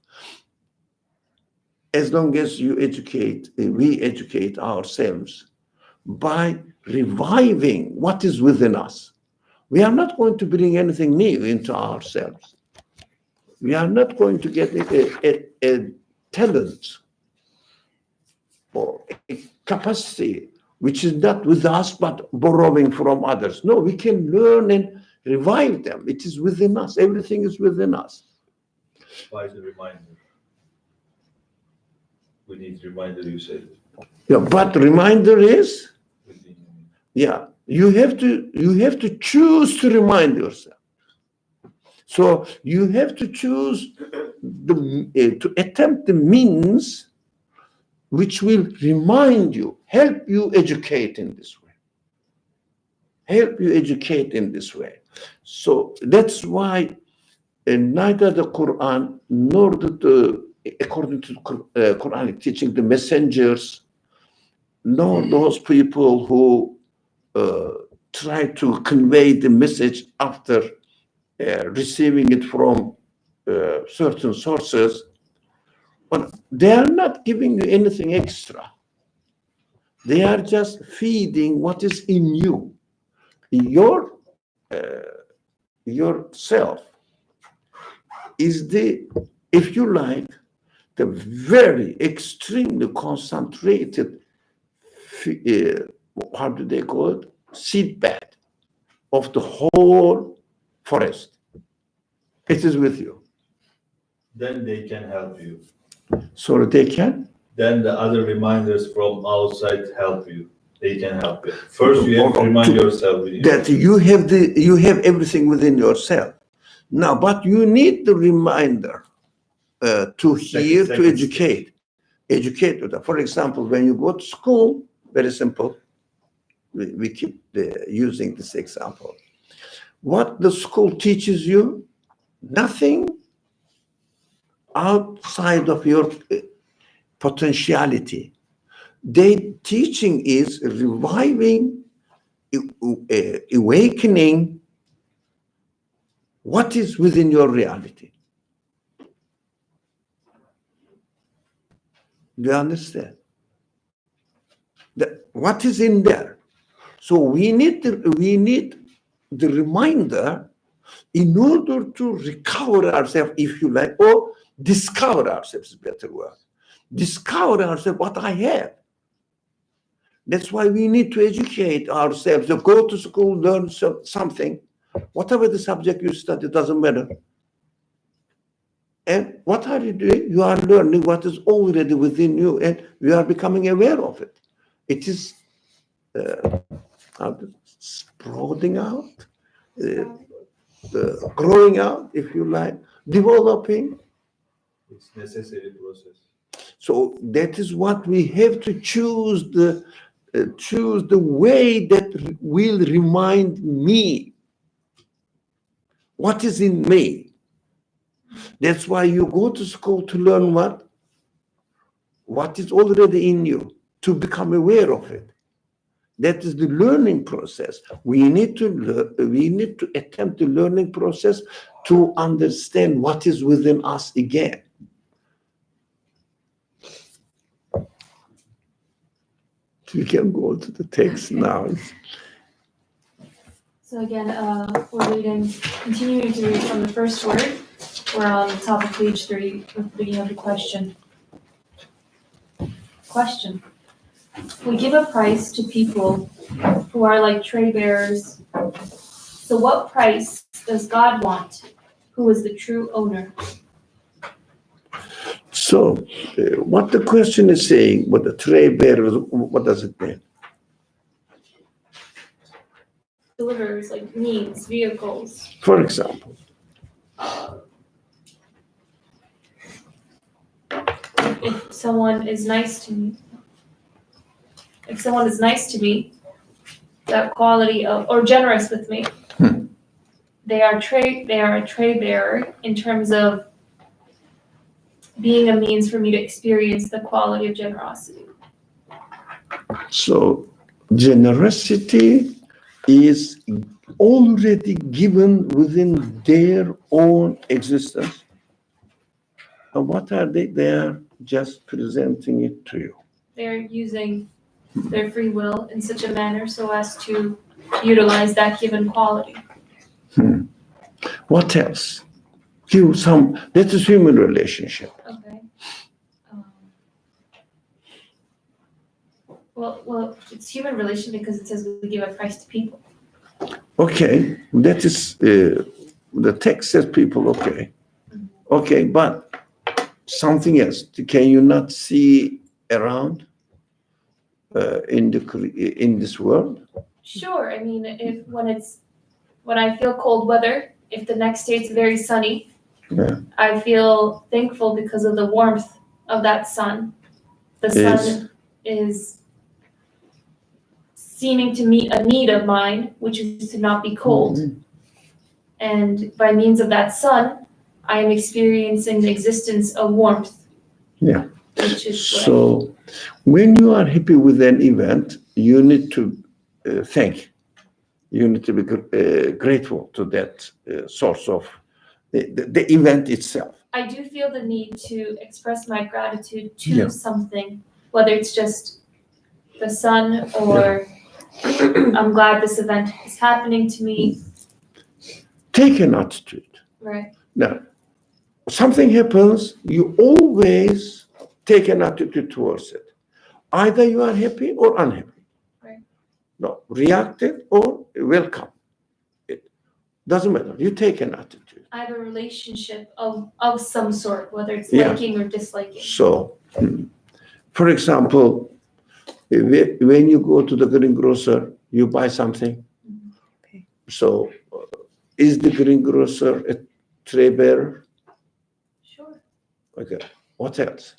As long as you educate, we educate ourselves by reviving what is within us. We are not going to bring anything new into ourselves. We are not going to get a talent or a capacity which is not with us but borrowing from others. No, we can learn and revive them. It is within us. Everything is within us. By the reminder. We need reminder, you said. Yeah, but reminder is, yeah, you have to choose to remind yourself. So you have to choose to attempt the means which will remind you, help you educate in this way. Help you educate in this way. So that's why neither the Quran nor according to the Quranic teaching, the messengers know those people who try to convey the message after receiving it from certain sources, but they are not giving you anything extra. They are just feeding what is in you. Yourself is the, if you like, the very extremely concentrated, how do they call it? Seed bed of the whole forest. It is with you. Then they can help you. So they can? Then the other reminders from outside help you. They can help you. First, you have to remind yourself that you have everything within yourself. Now, but you need the reminder to hear, to educate. Educate with that. For example, when you go to school, very simple. We keep using this example. What the school teaches you, nothing outside of your potentiality. Their teaching is reviving, awakening what is within your reality. Do you understand? What is in there? So we need the reminder in order to recover ourselves, if you like, or discover ourselves is a better word. Discover ourselves what I have. That's why we need to educate ourselves. So go to school, learn something. Whatever the subject you study, doesn't matter. And what are you doing? You are learning what is already within you, and you are becoming aware of it. It is sprouting out, growing out, if you like, developing. It's necessary process. So that is what we have to choose the way that will remind me what is in me. That's why you go to school to learn what is already in you, to become aware of it. That is the learning process. We need to attempt the learning process to understand what is within us again. We can go to the text now. So again, we're continuing to read from the first word. We're on the top of page 30 with the beginning of the question. Question. We give a price to people who are like tray bearers. So what price does God want, who is the true owner? So what the question is saying, what the tray bearers, what does it mean? Delivers, like means, vehicles. For example. If someone is nice to me, that quality of, or generous with me, they are a tray bearer in terms of being a means for me to experience the quality of generosity. So generosity is already given within their own existence. And what are they? They are just presenting it to you. They're using their free will in such a manner so as to utilize that given quality. What else? That is human relationship. Okay. Well, it's human relation because it says we give a price to people. Okay, that is, the text says people, okay. Okay, but something else, can you not see around in this world? Sure, I mean, when I feel cold weather, if the next day it's very sunny, I feel thankful because of the warmth of that sun. The sun is seeming to meet a need of mine, which is to not be cold. And by means of that sun, I am experiencing the existence of warmth. Yeah. which is what So when you are happy with an event, you need to thank. You need to be grateful to that source of the event itself. I do feel the need to express my gratitude to Yeah. something, whether it's just the sun or I'm glad this event is happening to me. Take an attitude. Right. Now, something happens, you always take an attitude towards it. Either you are happy or unhappy. Right. No, reacted or welcome. It doesn't matter. You take an attitude. I have a relationship of some sort, whether it's Yeah. liking or disliking. So, for example, when you go to the greengrocer, you buy something. Okay. So, is the greengrocer a tray bearer? Sure. Okay. What else?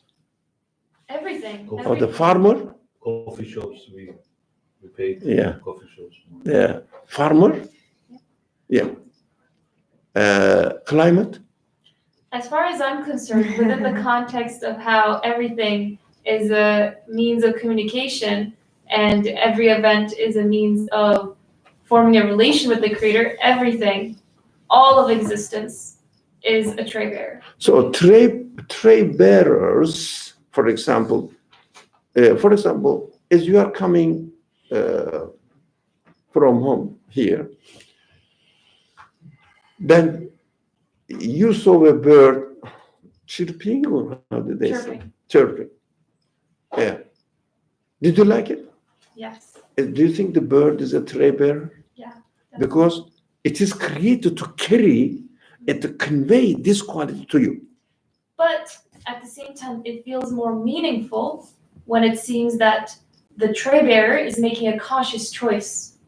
Everything. Or Or the everything. farmer? Coffee shops, we pay Yeah. coffee shops. The farmer? Yeah. Climate? As far as I'm concerned, within the context of how everything is a means of communication and every event is a means of forming a relation with the creator, everything, all of existence is a tray bearer. So tray bearers, for example, as you are coming from home here, then you saw a bird chirping, or how did they say? Chirping. Yeah. Did you like it? Yes. Do you think the bird is a tray bearer? Yeah. Because it is created to carry and to convey this quality to you. But at the same time, it feels more meaningful when it seems that the tray bearer is making a conscious choice.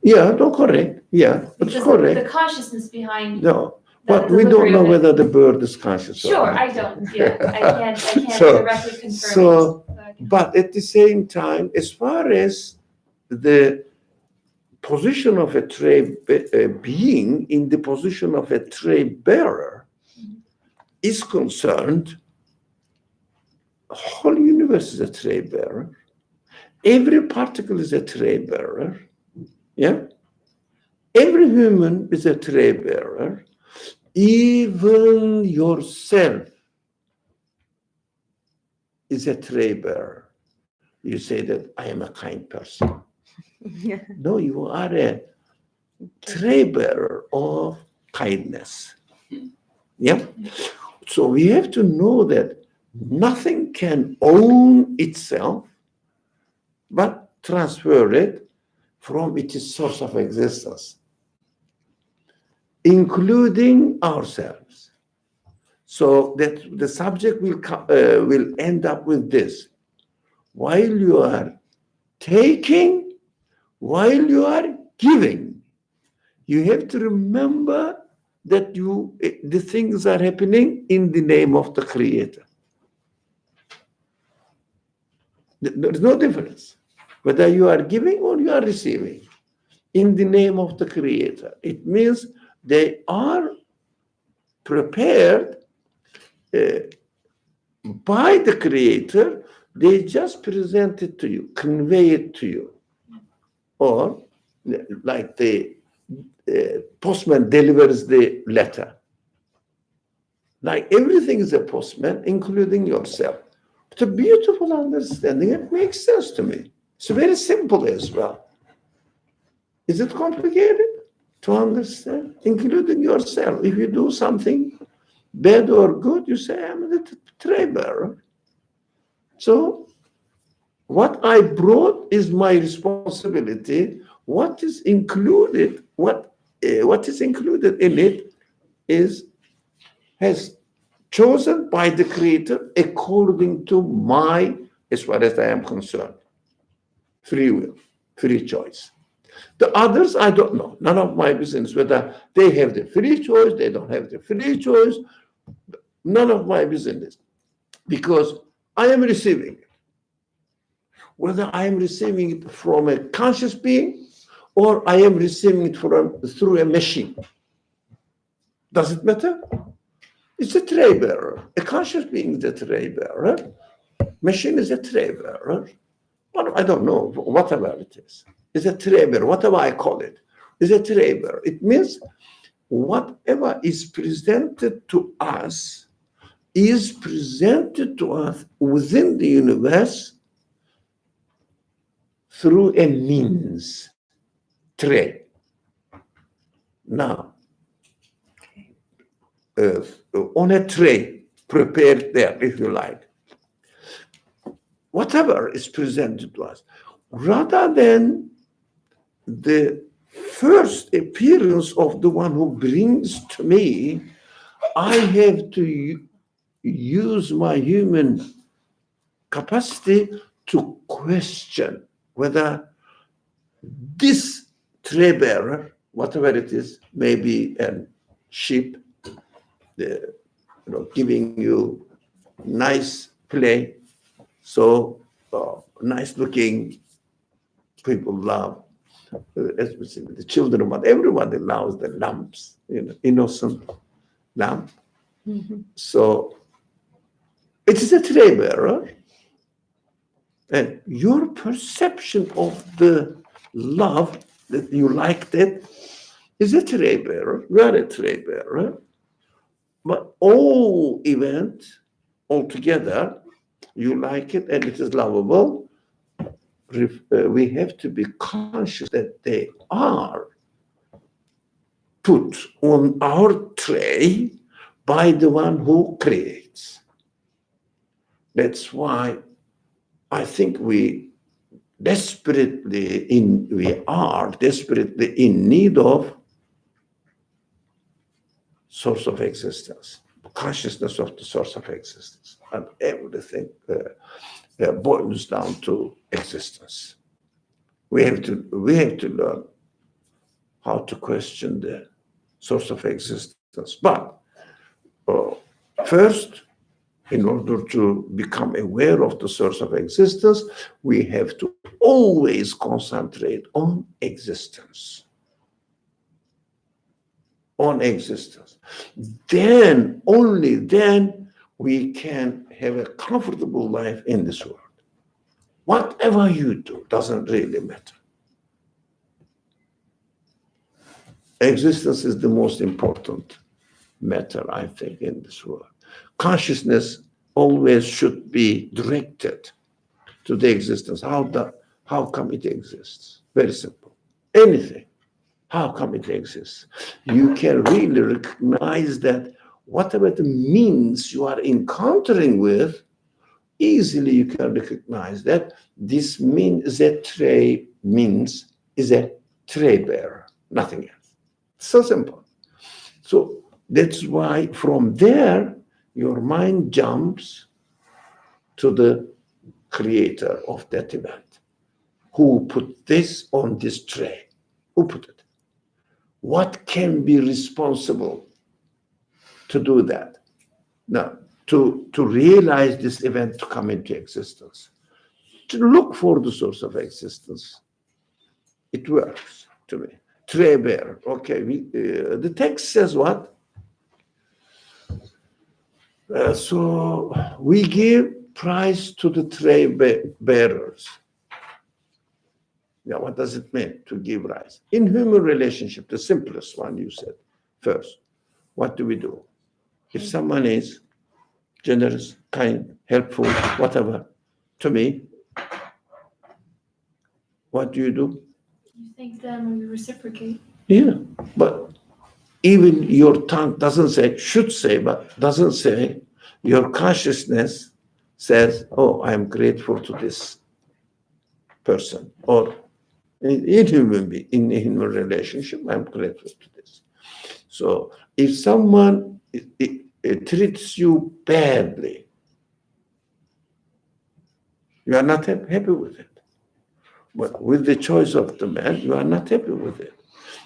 Yeah, no, correct. Yeah, it's Because correct. the consciousness behind No, the but we delivery don't know of it. whether the bird is conscious or Sure, not. I don't. Yeah, I can't So- directly confirm so- it. But at the same time, as far as the position of a tray being in the position of a tray bearer is concerned, whole universe is a tray bearer. Every particle is a tray bearer. Yeah. Every human is a tray bearer. Even yourself is a tray bearer. You say that I am a kind person. Yeah. No, you are a tray bearer of kindness. Yeah. So we have to know that nothing can own itself, but transfer it from its source of existence, including ourselves. So that the subject will end up with this. While you are taking, while you are giving, you have to remember that the things are happening in the name of the Creator. There's no difference whether you are giving or you are receiving in the name of the Creator. It means they are prepared by the Creator. They just present it to you, convey it to you. Or like the postman delivers the letter. Like everything is a postman, including yourself. It's a beautiful understanding. It makes sense to me. It's very simple as well. Is it complicated to understand? Including yourself. If you do something bad or good, you say, I'm the tray bearer. So what I brought is my responsibility. What is included, what is included in it has chosen by the Creator according to my, as far as I am concerned, free will, free choice. The others, I don't know. None of my business whether they have the free choice, they don't have the free choice. None of my business. Because I am receiving it. Whether I am receiving it from a conscious being or I am receiving it through a machine. Does it matter? It's a tray bearer. A conscious being is a tray bearer. Machine is a tray bearer. But I don't know, whatever it is. It's a tray bearer, whatever I call it. It's a tray bearer. It means whatever is presented to us is presented to us within the universe through a means, tray. Now, on a tray, prepared there, if you like, whatever is presented to us, rather than the first appearance of the one who brings to me, I have to use my human capacity to question whether this tray bearer, whatever it is, maybe a sheep, giving you nice play, so nice looking, people love, especially the children, but everybody loves the lambs, innocent lamb. So it is a tray bearer, and your perception of the love that you liked it is a tray bearer. You are a tray bearer, but all events altogether, you like it and it is lovable. We have to be conscious that they are put on our tray by the one who creates. That's why I think we are desperately in need of source of existence, consciousness of the source of existence, and everything boils down to existence. We have to learn how to question the source of existence. But first, in order to become aware of the source of existence, we have to always concentrate on existence. On existence. Then, only then, we can have a comfortable life in this world. Whatever you do doesn't really matter. Existence is the most important matter, I think, in this world. Consciousness always should be directed to the existence. How come it exists? Very simple. Anything. How come it exists? You can really recognize that whatever the means you are encountering with, easily you can recognize that this means is a tray bearer, nothing else. So simple. So that's why from there, your mind jumps to the creator of that event. Who put this on this tray? Who put it? What can be responsible to do that? Now, to realize this event to come into existence, to look for the source of existence. It works to me. Tray bearer. Okay, the text says what? So we give prize to the tray bearers. Yeah, what does it mean to give rise? In human relationship, the simplest one you said first, what do we do? If someone is generous, kind, helpful, whatever, to me, what do? You thank them and you reciprocate. Yeah, but even your tongue doesn't say, should say, but doesn't say, your consciousness says, oh, I'm grateful to this person, or in human relationship, I'm grateful to this. So if someone it treats you badly, you are not happy with it. But with the choice of the man, you are not happy with it.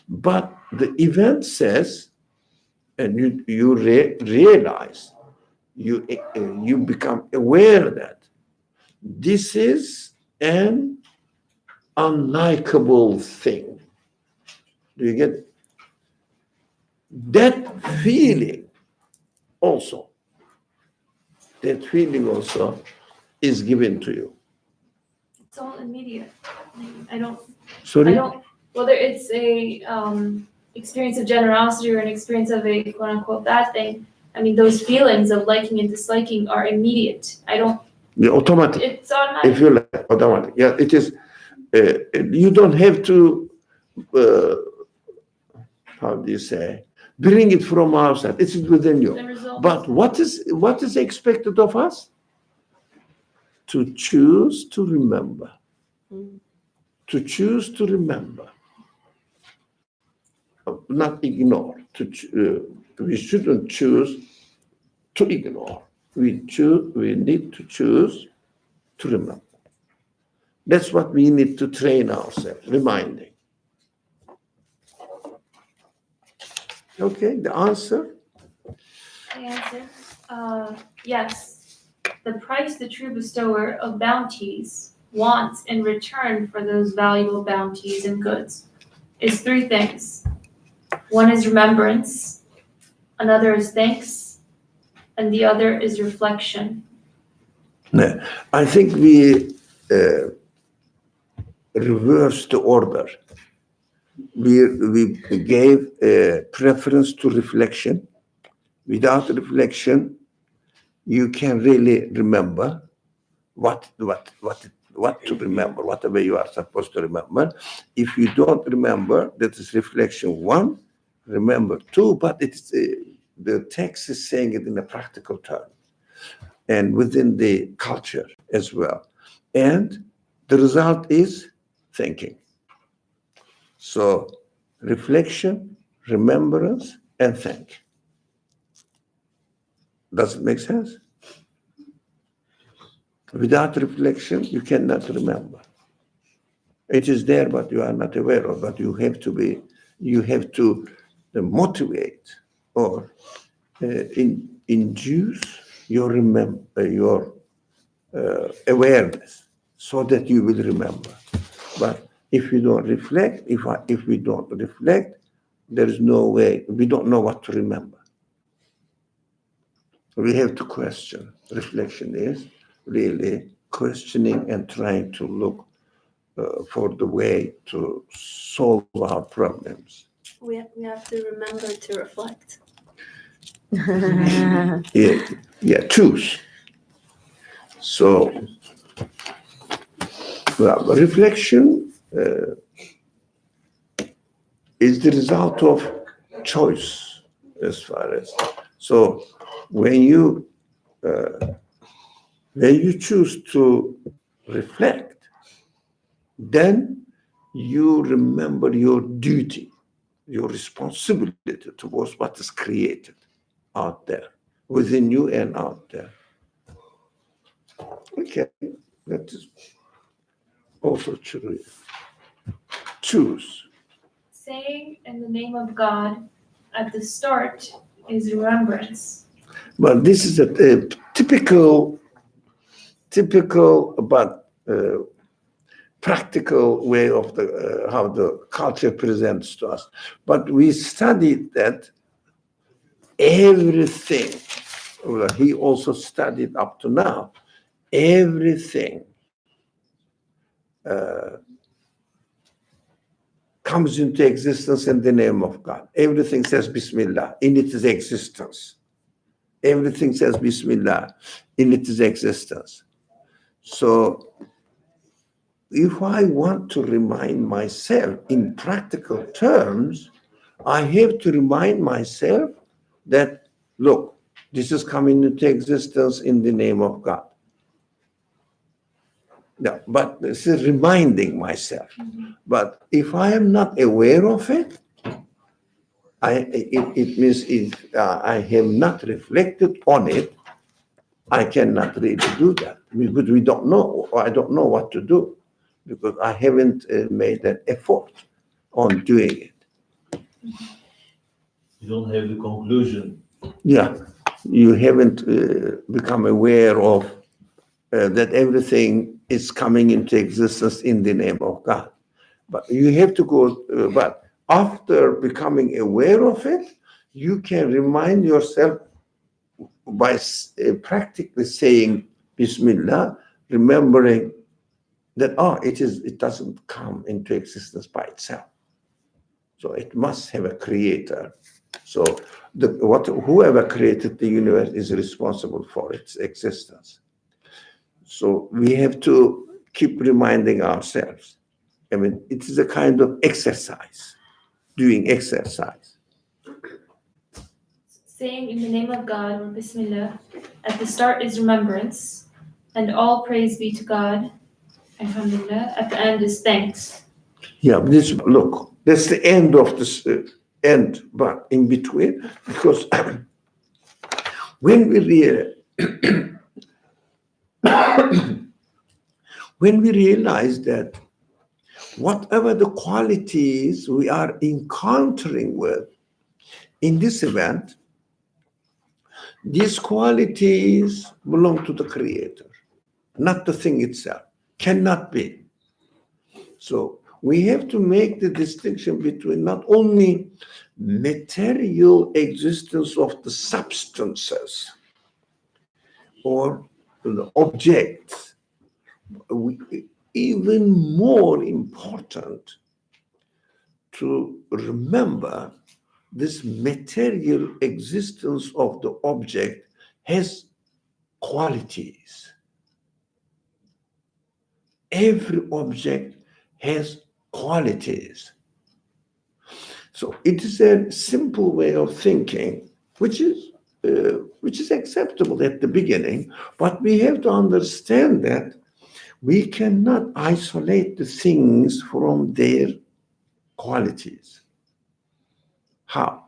But the event says, and you realize, you become aware that this is an unlikable thing. Do you get it? That feeling also is given to you. It's all immediate. I don't, Sorry? whether it's a experience of generosity or an experience of a quote unquote bad thing, I mean, those feelings of liking and disliking are immediate. The automatic. It's automatic. If you like, automatic. Yeah, it is. You don't have to, how do you say, bring it from outside. It's within you. The result. But what is expected of us? To choose to remember. To choose to remember. Not ignore. We shouldn't choose to ignore. We need to choose to remember. That's what we need to train ourselves, reminding. Okay, the answer? The answer, yes. The price the true bestower of bounties wants in return for those valuable bounties and goods is three things. One is remembrance, another is thanks, and the other is reflection. No, I think we reversed the order. We gave a preference to reflection. Without reflection, you can really remember what to remember, whatever you are supposed to remember. If you don't remember, that is reflection one. Remember two, but it's the text is saying it in a practical term and within the culture as well. And the result is thinking. So reflection, remembrance, and think. Does it make sense? Without reflection, you cannot remember. It is there, but you are not aware of. But you have to motivate or induce your awareness so that you will remember. But if you don't reflect, if we don't reflect, there is no way. We don't know what to remember. We have to question. Reflection is really questioning and trying to look for the way to solve our problems. We have to remember to reflect. Yeah, choose. So, well, reflection is the result of choice, as far as. So, when you choose to reflect, then you remember your duty, your responsibility towards what is created out there, within you and out there. Okay, that is also true. Choose. Saying in the name of God at the start is remembrance. Well, this is a typical but practical way of how the culture presents to us. But we studied that everything, well, he also studied up to now, everything comes into existence in the name of God. Everything says Bismillah in its existence. Everything says Bismillah in its existence. So if I want to remind myself in practical terms, I have to remind myself that, look, this is coming into existence in the name of God. No, but this is reminding myself. But if I am not aware of it, it means if I have not reflected on it, I cannot really do that. Because we don't know, or I don't know what to do, because I haven't made an effort on doing it. You don't have the conclusion. Yeah, you haven't become aware of that everything is coming into existence in the name of God. But you have to go, but after becoming aware of it, you can remind yourself by practically saying Bismillah, remembering that it doesn't come into existence by itself. So it must have a creator. So whoever created the universe is responsible for its existence. So we have to keep reminding ourselves. I mean, it is a kind of exercise, doing exercise. Saying in the name of God, or Bismillah, at the start is remembrance, and all praise be to God, Alhamdulillah, at the end is thanks. Yeah, look, that's the end of this end, but in between, because when we realize that whatever the qualities we are encountering with in this event, these qualities belong to the Creator, not the thing itself. Cannot be. So we have to make the distinction between not only material existence of the substances or the objects, even more important to remember this material existence of the object has qualities. Every object has qualities. So it is a simple way of thinking, which is acceptable at the beginning, but we have to understand that we cannot isolate the things from their qualities. How?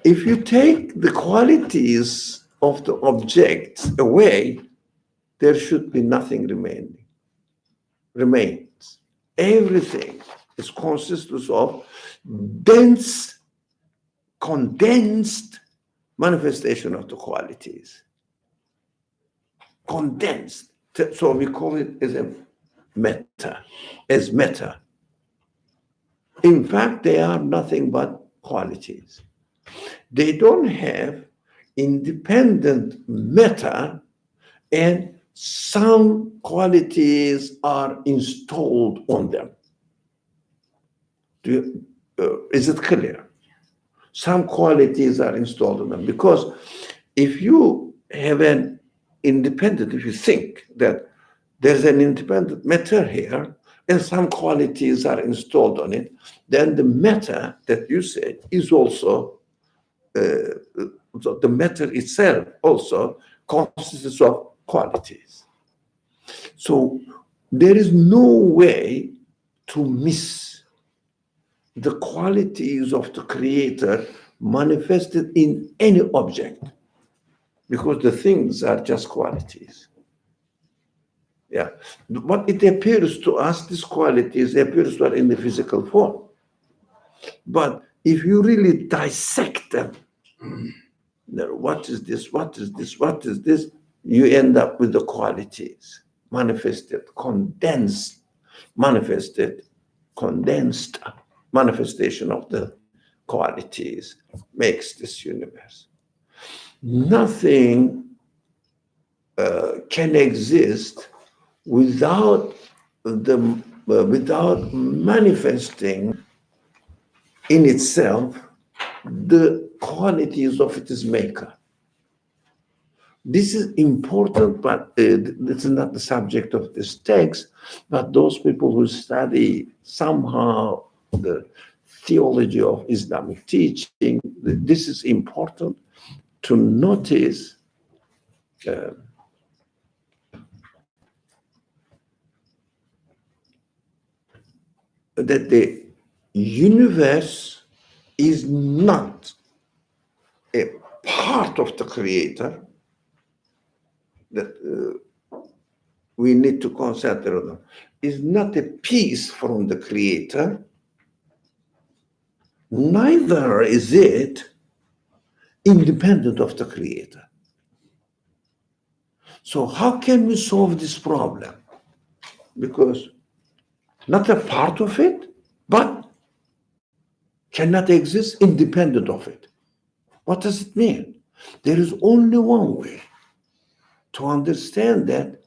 If you take the qualities of the objects away, there should be nothing remains. Everything is consists of dense, condensed manifestation of the qualities. Condensed. So we call it as meta. In fact, they are nothing but qualities. They don't have independent meta, and some qualities are installed on them. Is it clear? Some qualities are installed on them, because if you have an independent, if you think that there's an independent matter here and some qualities are installed on it, then the matter that you said is also so the matter itself also consists of qualities. So there is no way to miss the qualities of the Creator manifested in any object, because the things are just qualities. Yeah, what it appears to us, these qualities appears to us in the physical form. But if you really dissect them, what is this? What is this? What is this? You end up with the qualities manifested, condensed manifestation of the qualities makes this universe. Nothing can exist without manifesting in itself the qualities of its maker. This is important, but this is not the subject of this text. But those people who study somehow the theology of Islamic teaching, this is important to notice that the universe is not a part of the Creator, that we need to concentrate on, is not a piece from the Creator, neither is it independent of the Creator. So how can we solve this problem? Because not a part of it, but cannot exist independent of it. What does it mean? There is only one way to understand that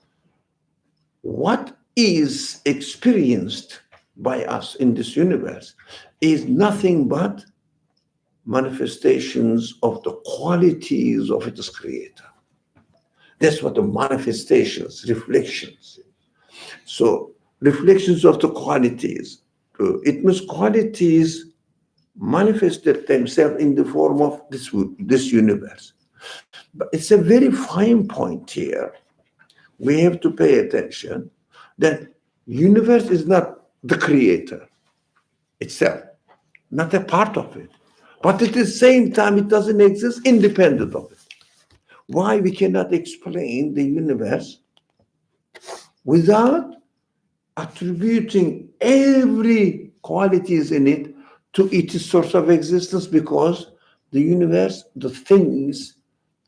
what is experienced by us in this universe is nothing but manifestations of the qualities of its creator. That's what the manifestations, reflections. So reflections of the qualities. It means qualities manifested themselves in the form of this universe. But it's a very fine point here. We have to pay attention that universe is not the creator itself, not a part of it. But at the same time, it doesn't exist independent of it. Why we cannot explain the universe without attributing every qualities in it to its source of existence? Because the universe, the things,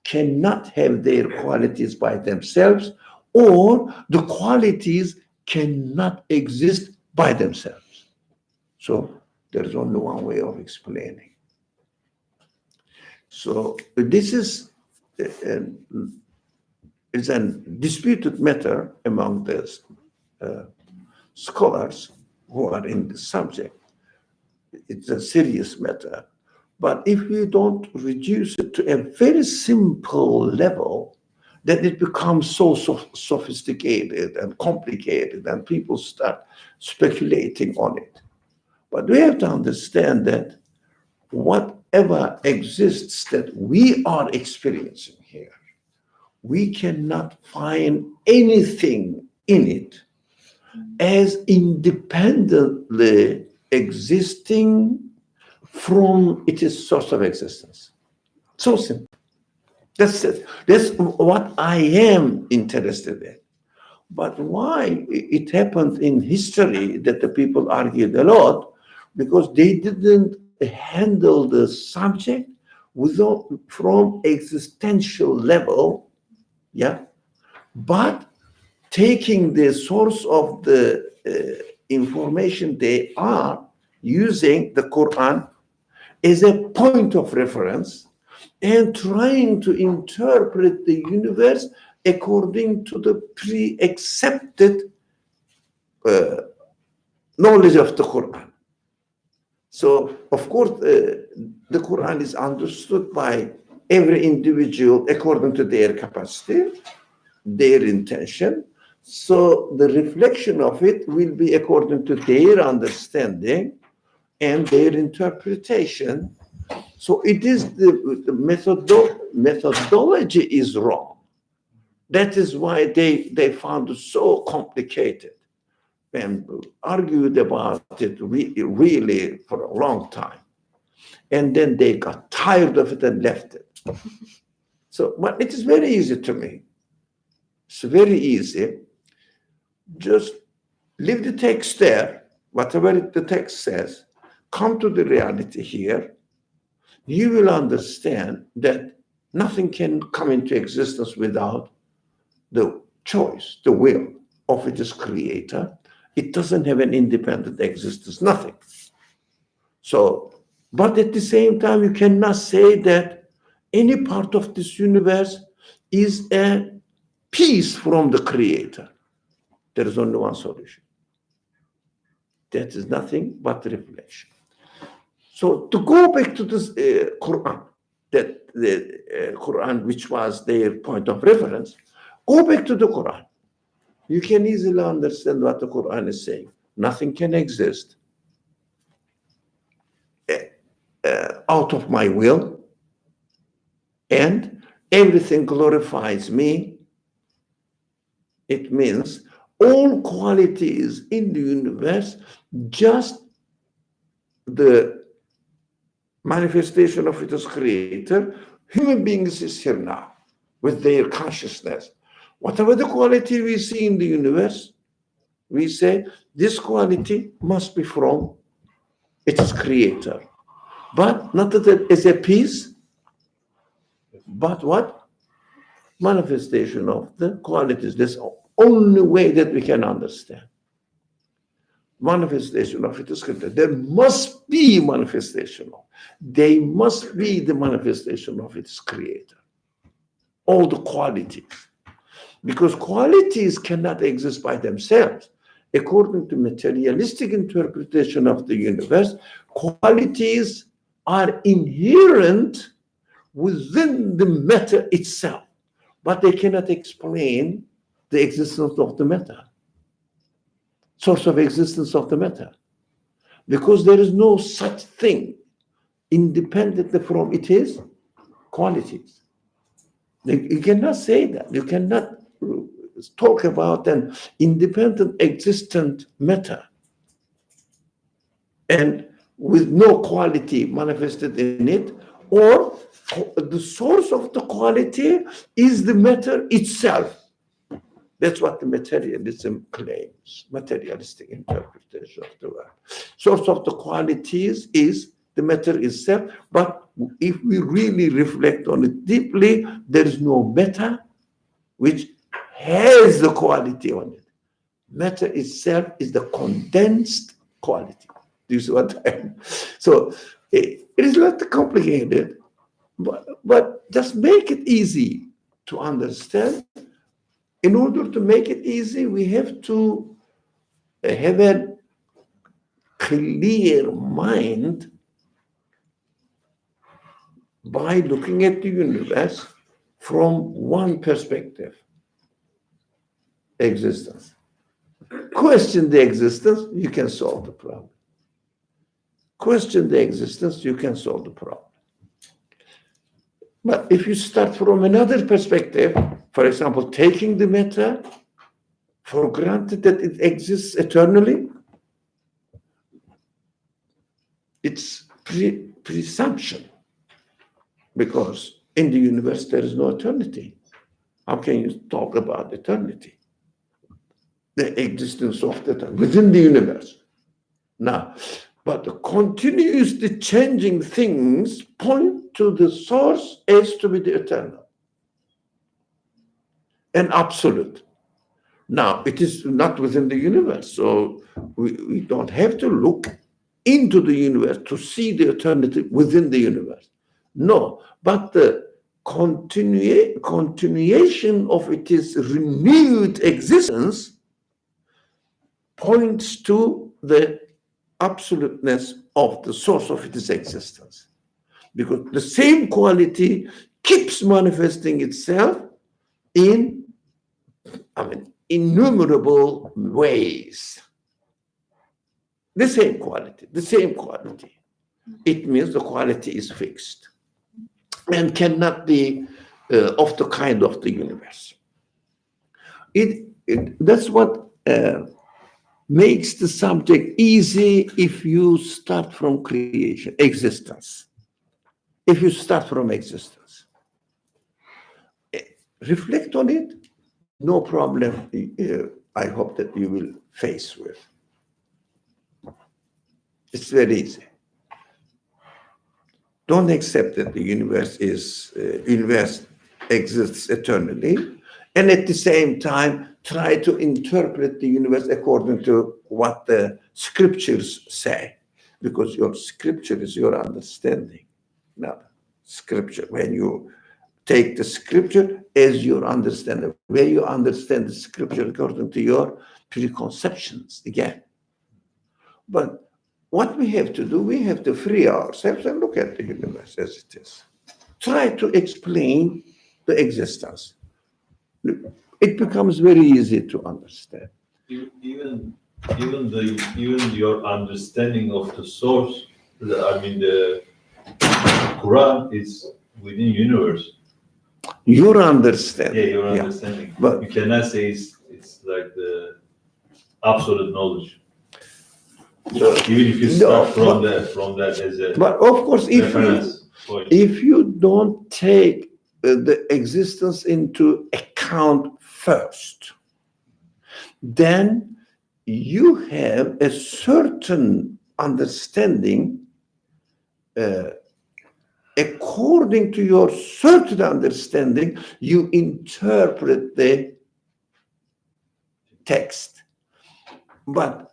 cannot have their qualities by themselves, or the qualities cannot exist by themselves. So there is only one way of explaining. So this is it's a disputed matter among the scholars who are in the subject. It's a serious matter. But if we don't reduce it to a very simple level, then it becomes so sophisticated and complicated, and people start speculating on it. But we have to understand that whatever exists that we are experiencing here, we cannot find anything in it as independently existing from its source of existence. So simple. That's it. That's what I am interested in. But why it happened in history that the people argued a lot? Because they didn't handle the subject from existential level, yeah, but taking the source of the information they are using, the Quran, as a point of reference, and trying to interpret the universe according to the pre-accepted knowledge of the Quran. So, of course, the Quran is understood by every individual according to their capacity, their intention. So the reflection of it will be according to their understanding and their interpretation. So it is the methodology is wrong. That is why they found it so complicated and argued about it really for a long time. And then they got tired of it and left it. So, but it is very easy to me. It's very easy. Just leave the text there, whatever the text says, come to the reality here. You will understand that nothing can come into existence without the choice, the will of its creator. It doesn't have an independent existence, nothing. So, but at the same time, you cannot say that any part of this universe is a piece from the creator. There is only one solution. That is nothing but reflection. So to go back to this Quran, that the Quran, which was their point of reference, go back to the Quran. You can easily understand what the Quran is saying. Nothing can exist out of my will, and everything glorifies me. It means all qualities in the universe, just the manifestation of its creator. Human beings is here now with their consciousness. Whatever the quality we see in the universe, we say this quality must be from its creator. But not that as a piece, but what? Manifestation of the qualities. That's the only way that we can understand. manifestation of its creator. There must be manifestation. They must be the manifestation of its creator. All the qualities. Because qualities cannot exist by themselves. According to materialistic interpretation of the universe, qualities are inherent within the matter itself, but they cannot explain the existence of the matter, source of existence of the matter, because there is no such thing independently from its qualities. You cannot say that. You cannot talk about an independent existent matter and with no quality manifested in it, or the source of the quality is the matter itself. That's what the materialism claims, materialistic interpretation of the world. Source of the qualities is the matter itself, but if we really reflect on it deeply, there is no matter which has the quality on it. Matter itself is the condensed quality. This is what I am. So it is not complicated, but just make it easy to understand. In order to make it easy, we have to have a clear mind by looking at the universe from one perspective, existence. Question the existence, you can solve the problem. Question the existence, you can solve the problem. But if you start from another perspective, for example, taking the matter for granted that it exists eternally, it's presumption, because in the universe there is no eternity. How can you talk about eternity? The existence of the time within the universe. Now, but the continuously changing things point to the source as to be the eternal and absolute. Now, it is not within the universe, so we don't have to look into the universe to see the eternity within the universe. No, but the continuation of its renewed existence points to the absoluteness of the source of its existence. Because the same quality keeps manifesting itself in, innumerable ways. The same quality. It means the quality is fixed and cannot be of the kind of the universe. That's what makes the subject easy if you start from creation, existence. If you start from existence. Reflect on it, no problem, I hope that you will face with. It's very easy. Don't accept that the universe exists eternally, and at the same time try to interpret the universe according to what the scriptures say, because your scripture is your understanding. Now, scripture, when you take the scripture as your understanding, where you understand the scripture according to your preconceptions again. But what we have to do, we have to free ourselves and look at the universe as it is. Try to explain the existence. It becomes very easy to understand. Even your understanding of the source, the Quran is within universe. Your understanding. Yeah, your understanding. But you cannot say it's like the absolute knowledge. Even if you start from that as a but of course, reference point. if you don't take the existence into account first, then you have a certain understanding. According to your certain understanding, you interpret the text. But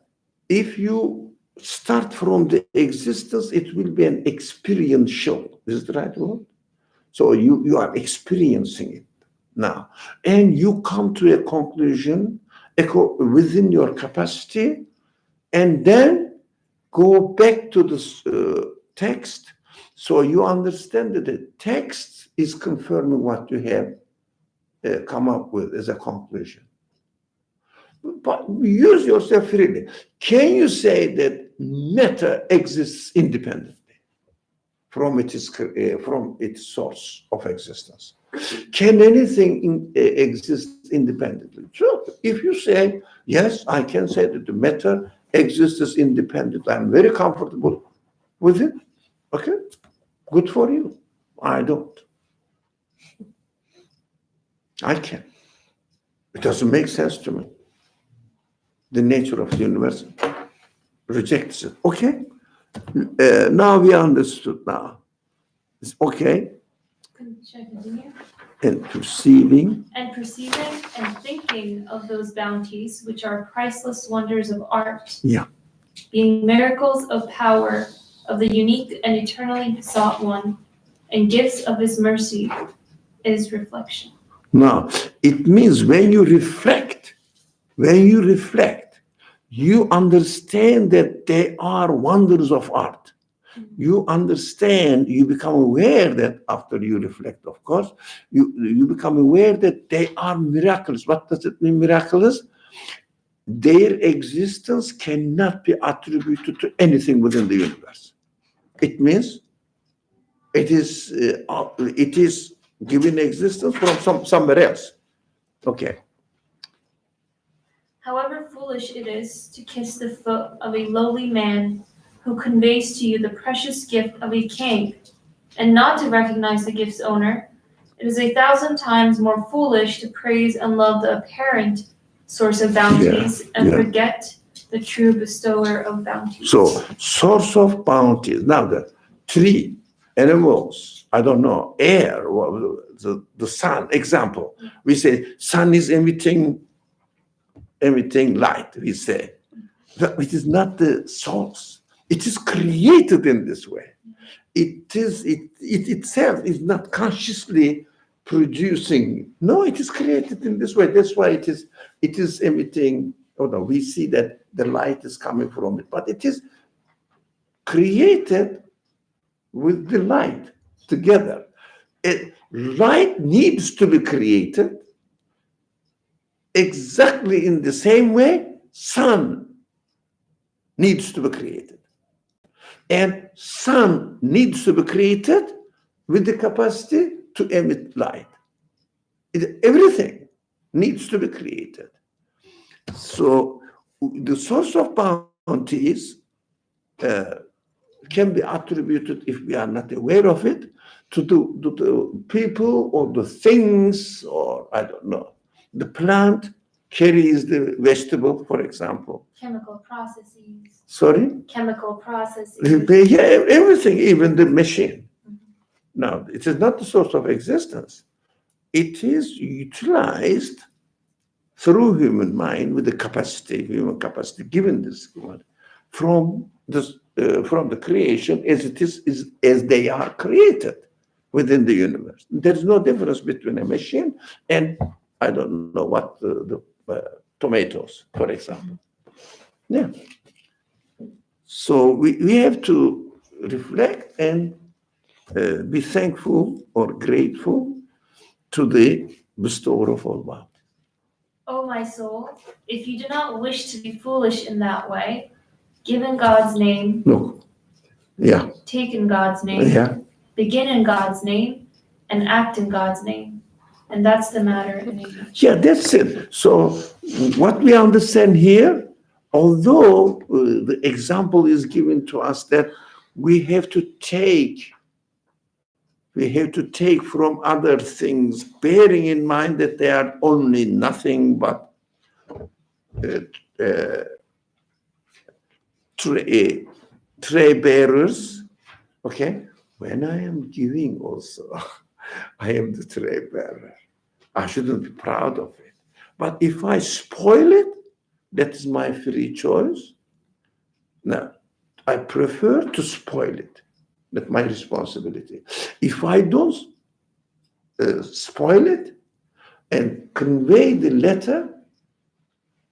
if you start from the existence, it will be an experiential. Is the right word? So you are experiencing it now, and you come to a conclusion within your capacity, and then go back to the text. So you understand that the text is confirming what you have come up with as a conclusion. But use yourself freely. Can you say that matter exists independently from its source of existence? Can anything exist independently? Sure. If you say, yes, I can say that the matter exists independently, I'm very comfortable with it. Okay, good for you. I don't. I can. It doesn't make sense to me. The nature of the universe rejects it. Okay, now we understood now. It's okay. Should I continue? And perceiving. And perceiving and thinking of those bounties, which are priceless wonders of art. Yeah. Being miracles of power of the unique and eternally sought one, and gifts of his mercy, is reflection. Now, it means when you reflect, you understand that they are wonders of art. You understand, you become aware that after you reflect, of course, you become aware that they are miraculous. What does it mean, miraculous? Their existence cannot be attributed to anything within the universe. It means it is given existence from somewhere else. Okay. However foolish it is to kiss the foot of a lowly man who conveys to you the precious gift of a king, and not to recognize the gift's owner, it is 1,000 times more foolish to praise and love the apparent source of bounties and forget the true bestower of bounties. So, source of bounties. Now, the tree, animals, I don't know, air, the sun, example. We say sun is emitting light, we say. But it is not the source. It is created in this way. It itself is not consciously producing. No, it is created in this way. That's why it is emitting. Oh no, we see that the light is coming from it, but it is created with the light together. Light needs to be created exactly in the same way sun needs to be created. And sun needs to be created with the capacity to emit light. Everything needs to be created. So the source of bounties can be attributed, if we are not aware of it, to the people or the things, or I don't know. The plant carries the vegetable, for example. Chemical processes. Sorry? Chemical processes. Yeah, everything, even the machine. Now, it is not the source of existence. It is utilized through human mind with the human capacity given this one from the creation as they are created within the universe. There is no difference between a machine and I don't know what the tomatoes, for example. Yeah. So we have to reflect and be thankful or grateful to the bestower of all bounty. O my soul, if you do not wish to be foolish in that way, give in God's name. Look, yeah, Take in God's name. yeah. Begin in God's name and act in God's name. And that's the matter in English. Yeah, that's it. So what we understand here, although the example is given to us that we have to take from other things, bearing in mind that they are only nothing but tray bearers. Okay, when I am giving also, I am the tray bearer. I shouldn't be proud of it. But if I spoil it, that is my free choice. Now, I prefer to spoil it. That's my responsibility. If I don't spoil it and convey the letter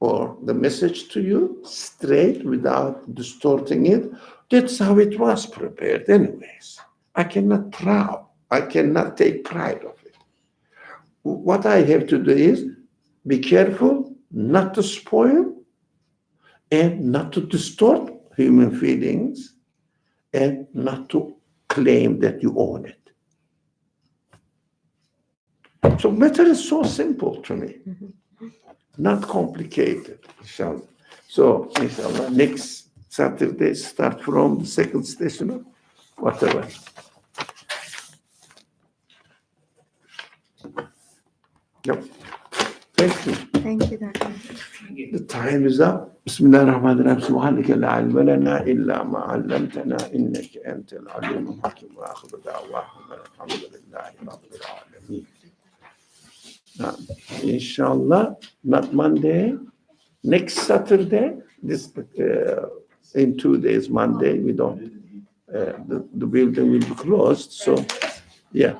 or the message to you straight without distorting it, that's how it was prepared anyways. I cannot take pride of it. What I have to do is be careful not to spoil and not to distort human feelings and not to claim that you own it. So matter is so simple to me, not complicated, inshallah. So, inshallah, next Saturday, start from the second station or whatever. Yep. Thank you. Thank you, Dr. The time is up. Bismillah ar-Rahman ar-Rahim. Subhanaka la ilma lana illa ma 'allamtana innaka antal alimul hakim. Wa akhiru da'wahum alhamdulillahi rabbil alamin. Inshallah, not Monday, next Saturday. This in 2 days, Monday. We don't. The building will be closed. So, yeah.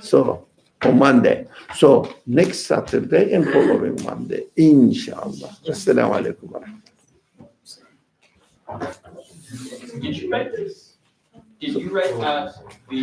So. On Monday. So next Saturday and following Monday, inshallah. Assalamu alaikum. Did you write this? Did you write the